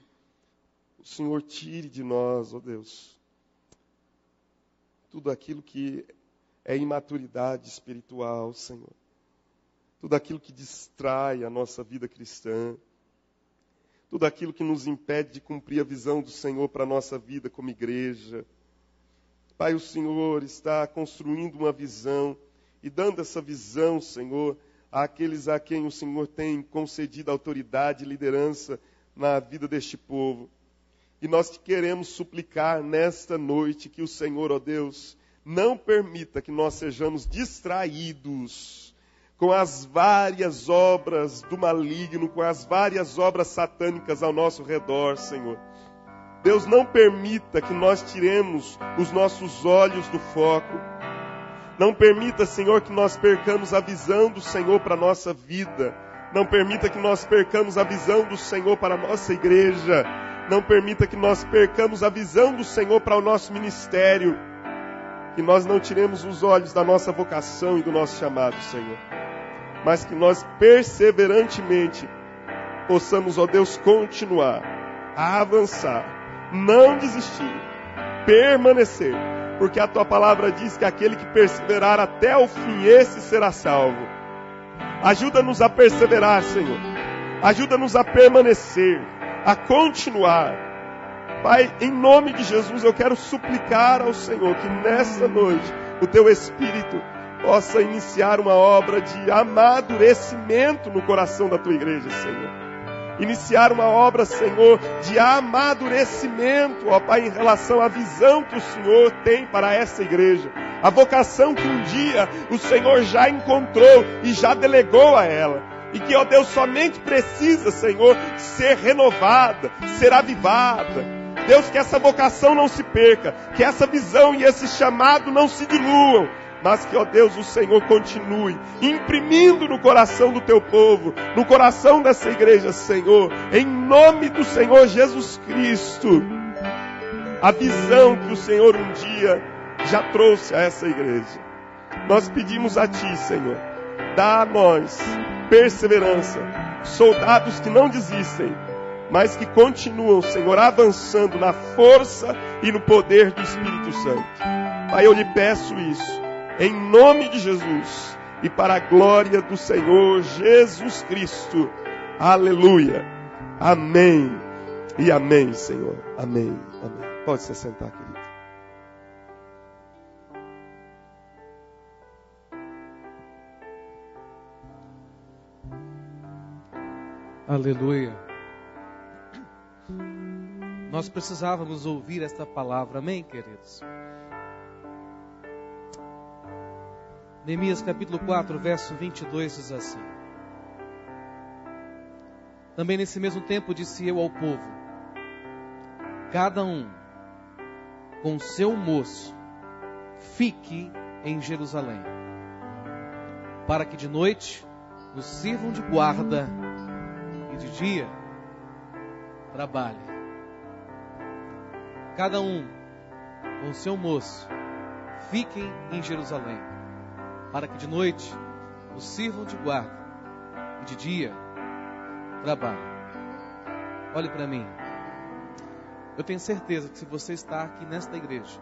o Senhor tire de nós, ó Deus, tudo aquilo que é imaturidade espiritual, Senhor. Tudo aquilo que distrai a nossa vida cristã. Tudo aquilo que nos impede de cumprir a visão do Senhor para a nossa vida como igreja. Pai, o Senhor está construindo uma visão e dando essa visão, Senhor, àqueles a quem o Senhor tem concedido autoridade e liderança na vida deste povo. E nós te queremos suplicar nesta noite que o Senhor, ó Deus, não permita que nós sejamos distraídos com as várias obras do maligno, com as várias obras satânicas ao nosso redor, Senhor. Deus, não permita que nós tiremos os nossos olhos do foco. Não permita, Senhor, que nós percamos a visão do Senhor para a nossa vida. Não permita que nós percamos a visão do Senhor para a nossa igreja. Não permita que nós percamos a visão do Senhor para o nosso ministério. Que nós não tiremos os olhos da nossa vocação e do nosso chamado, Senhor. Mas que nós perseverantemente possamos, ó Deus, continuar a avançar não desistir, permanecer, porque a tua palavra diz que aquele que perseverar até o fim, esse será salvo. Ajuda-nos a perseverar, Senhor. Ajuda-nos a permanecer, a continuar. Pai, em nome de Jesus, eu quero suplicar ao Senhor que nessa noite o teu Espírito possa iniciar uma obra de amadurecimento no coração da tua igreja, Senhor. Iniciar uma obra, Senhor, de amadurecimento, ó Pai, em relação à visão que o Senhor tem para essa igreja. A vocação que um dia o Senhor já encontrou e já delegou a ela. E que, ó Deus, somente precisa, Senhor, ser renovada, ser avivada. Deus, que essa vocação não se perca, que essa visão e esse chamado não se diluam, mas que, ó Deus, o Senhor continue imprimindo no coração do teu povo, no coração dessa igreja, Senhor, em nome do Senhor Jesus Cristo, a visão que o Senhor um dia já trouxe a essa igreja. Nós pedimos a Ti, Senhor, dá a nós perseverança, soldados que não desistem, mas que continuam, Senhor, avançando na força e no poder do Espírito Santo. Pai, eu lhe peço isso, em nome de Jesus, e para a glória do Senhor Jesus Cristo. Aleluia. Amém. E amém, Senhor. Amém. Amém. Pode se sentar, querido. Aleluia. Nós precisávamos ouvir esta palavra, amém, queridos? Neemias capítulo 4, verso 22 diz assim: Também nesse mesmo tempo disse eu ao povo: cada um com seu moço fique em Jerusalém, para que de noite nos sirvam de guarda e de dia trabalhem. Cada um com seu moço fiquem em Jerusalém, para que de noite nos sirvam de guarda e de dia trabalhem. Olhe para mim. Eu tenho certeza que se você está aqui nesta igreja,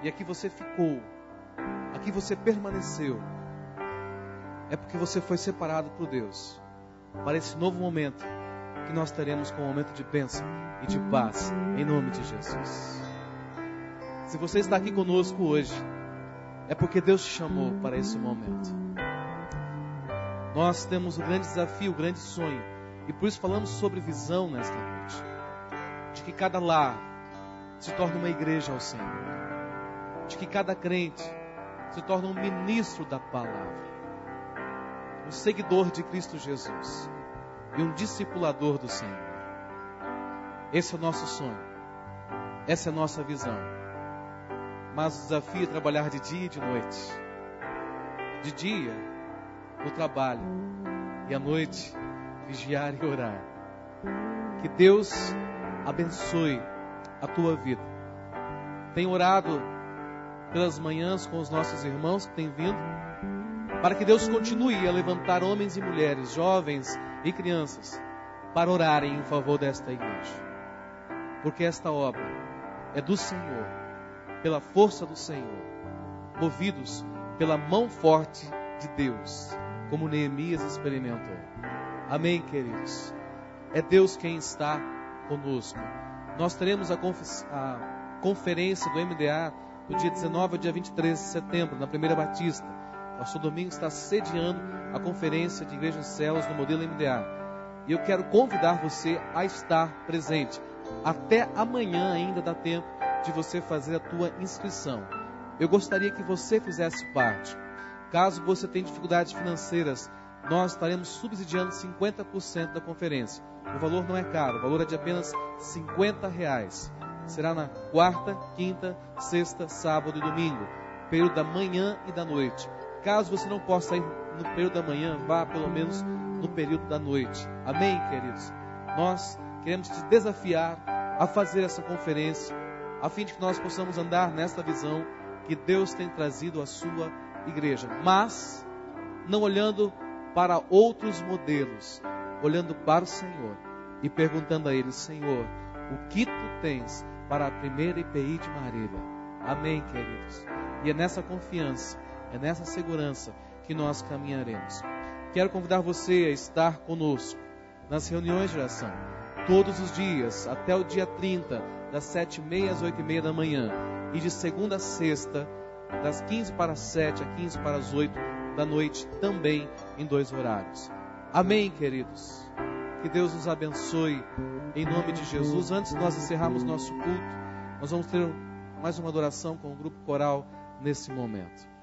e aqui você ficou, aqui você permaneceu, é porque você foi separado por Deus para esse novo momento que nós teremos como um momento de bênção e de paz, em nome de Jesus. Se você está aqui conosco hoje, é porque Deus te chamou para esse momento. Nós temos um grande desafio, um grande sonho, e por isso falamos sobre visão nesta noite, de que cada lar se torne uma igreja ao Senhor, de que cada crente se torne um ministro da palavra, um seguidor de Cristo Jesus e um discipulador do Senhor. Esse é o nosso sonho, essa é a nossa visão. Mas o desafio é trabalhar de dia e de noite. De dia, no trabalho, e à noite, vigiar e orar. Que Deus abençoe a tua vida. Tenho orado pelas manhãs com os nossos irmãos que têm vindo, para que Deus continue a levantar homens e mulheres, jovens e crianças, para orarem em favor desta igreja. Porque esta obra é do Senhor, pela força do Senhor, movidos pela mão forte de Deus, como Neemias experimentou. Amém, queridos? É Deus quem está conosco. Nós teremos a conferência do MDA do dia 19 ao dia 23 de setembro, na Primeira Batista. O pastor Domingos está sediando a conferência de Igreja em Céus no modelo MDA. E eu quero convidar você a estar presente. Até amanhã ainda dá tempo de você fazer a tua inscrição. Eu gostaria que você fizesse parte. Caso você tenha dificuldades financeiras, nós estaremos subsidiando 50% da conferência. O valor não é caro, o valor é de apenas R$50. Será na quarta, quinta, sexta, sábado e domingo, período da manhã e da noite. Caso você não possa ir no período da manhã, vá pelo menos no período da noite. Amém, queridos? Nós queremos te desafiar a fazer essa conferência, a fim de que nós possamos andar nesta visão que Deus tem trazido à sua igreja. Mas, não olhando para outros modelos, olhando para o Senhor e perguntando a Ele: Senhor, o que Tu tens para a primeira IPI de Marília. Amém, queridos? E é nessa confiança, é nessa segurança que nós caminharemos. Quero convidar você a estar conosco nas reuniões de oração, todos os dias, até o dia 30, das 7h30 às 8h30 da manhã, e de segunda a sexta, das 15 para as 7 a 15 para as 8 da noite, também em 2 horários. Amém, queridos? Que Deus nos abençoe em nome de Jesus. Antes de nós encerrarmos nosso culto, nós vamos ter mais uma adoração com o grupo coral nesse momento.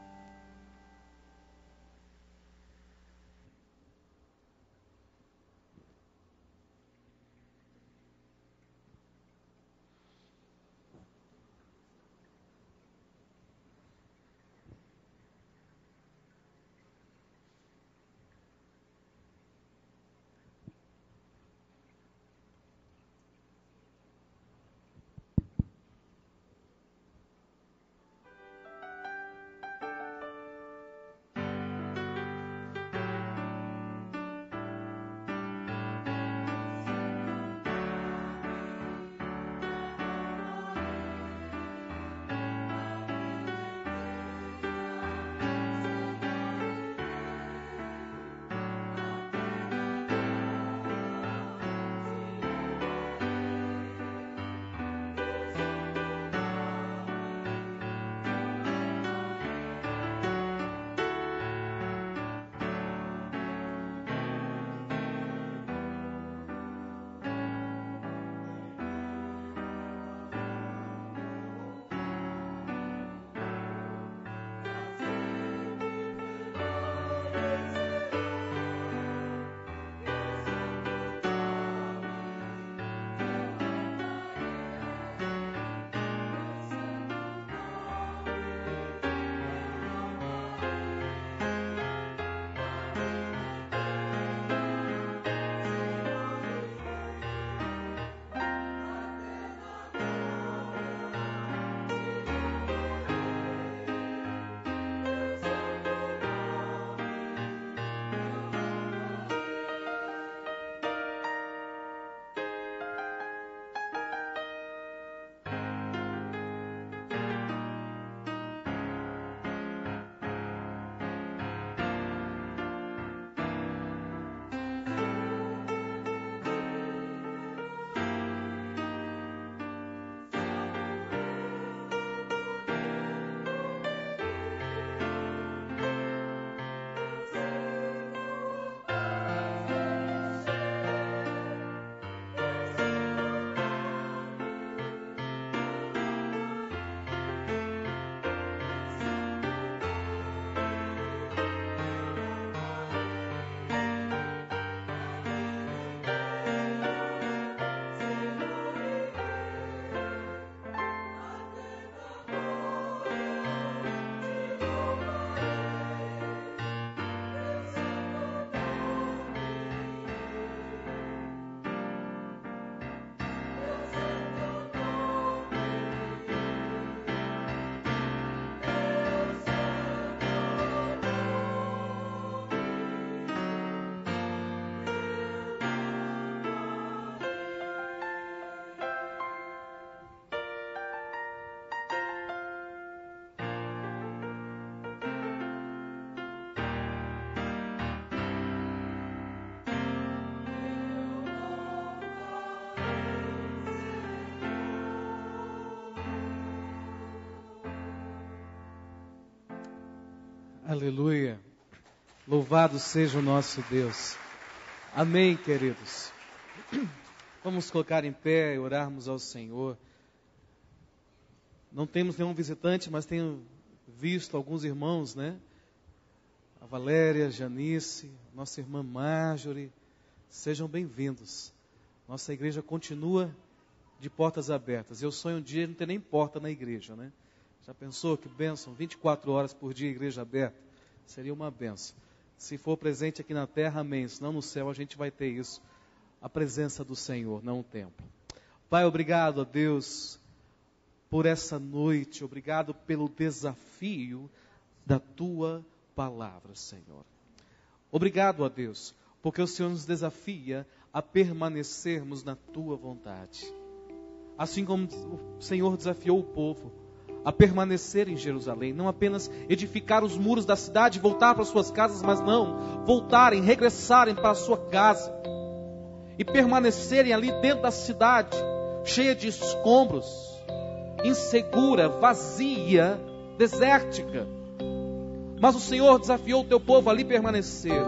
Aleluia. Louvado seja o nosso Deus. Amém, queridos. Vamos colocar em pé e orarmos ao Senhor. Não temos nenhum visitante, mas tenho visto alguns irmãos, né? A Valéria, a Janice, nossa irmã Marjorie. Sejam bem-vindos. Nossa igreja continua de portas abertas. Eu sonho um dia não ter nem porta na igreja, né? Já pensou que bênção? 24 horas por dia, igreja aberta. Seria uma bênção. Se for presente aqui na terra, amém. Senão no céu a gente vai ter isso. A presença do Senhor, não o templo. Pai, obrigado a Deus por essa noite. Obrigado pelo desafio da Tua palavra, Senhor. Obrigado a Deus, porque o Senhor nos desafia a permanecermos na Tua vontade. Assim como o Senhor desafiou o povo a permanecer em Jerusalém, não apenas edificar os muros da cidade e voltar para suas casas, mas não, voltarem, regressarem para a sua casa e permanecerem ali dentro da cidade, cheia de escombros, insegura, vazia, desértica. Mas o Senhor desafiou o teu povo a ali permanecer,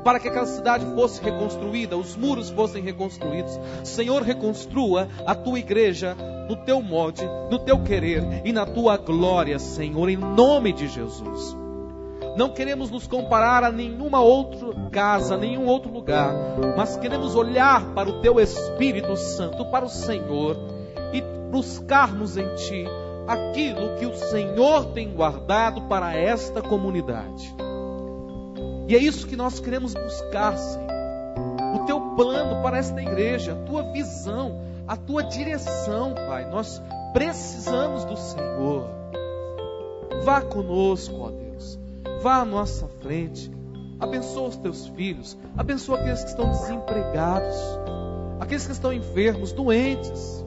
para que aquela cidade fosse reconstruída, os muros fossem reconstruídos. Senhor, reconstrua a tua igreja no teu molde, no teu querer e na tua glória, Senhor, em nome de Jesus. Não queremos nos comparar a nenhuma outra casa, nenhum outro lugar, mas queremos olhar para o teu Espírito Santo, para o Senhor, e buscarmos em ti aquilo que o Senhor tem guardado para esta comunidade. E é isso que nós queremos buscar, Senhor. O teu plano para esta igreja, a tua visão, a tua direção, Pai. Nós precisamos do Senhor. Vá conosco, ó Deus. Vá à nossa frente. Abençoa os teus filhos. Abençoa aqueles que estão desempregados, aqueles que estão enfermos, doentes,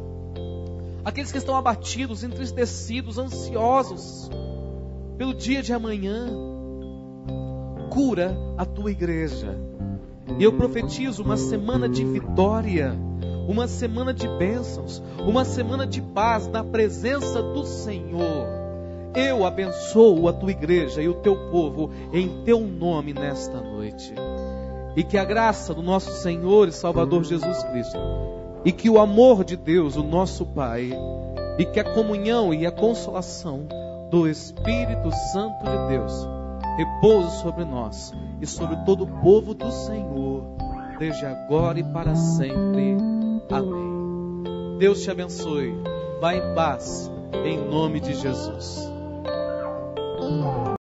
aqueles que estão abatidos, entristecidos, ansiosos pelo dia de amanhã. Cura a tua igreja. E eu profetizo uma semana de vitória, uma semana de bênçãos, uma semana de paz na presença do Senhor. Eu abençoo a tua igreja e o teu povo em teu nome nesta noite. E que a graça do nosso Senhor e Salvador Jesus Cristo, e que o amor de Deus, o nosso Pai, e que a comunhão e a consolação do Espírito Santo de Deus repouse sobre nós e sobre todo o povo do Senhor, desde agora e para sempre. Amém. Deus te abençoe. Vá em paz, em nome de Jesus.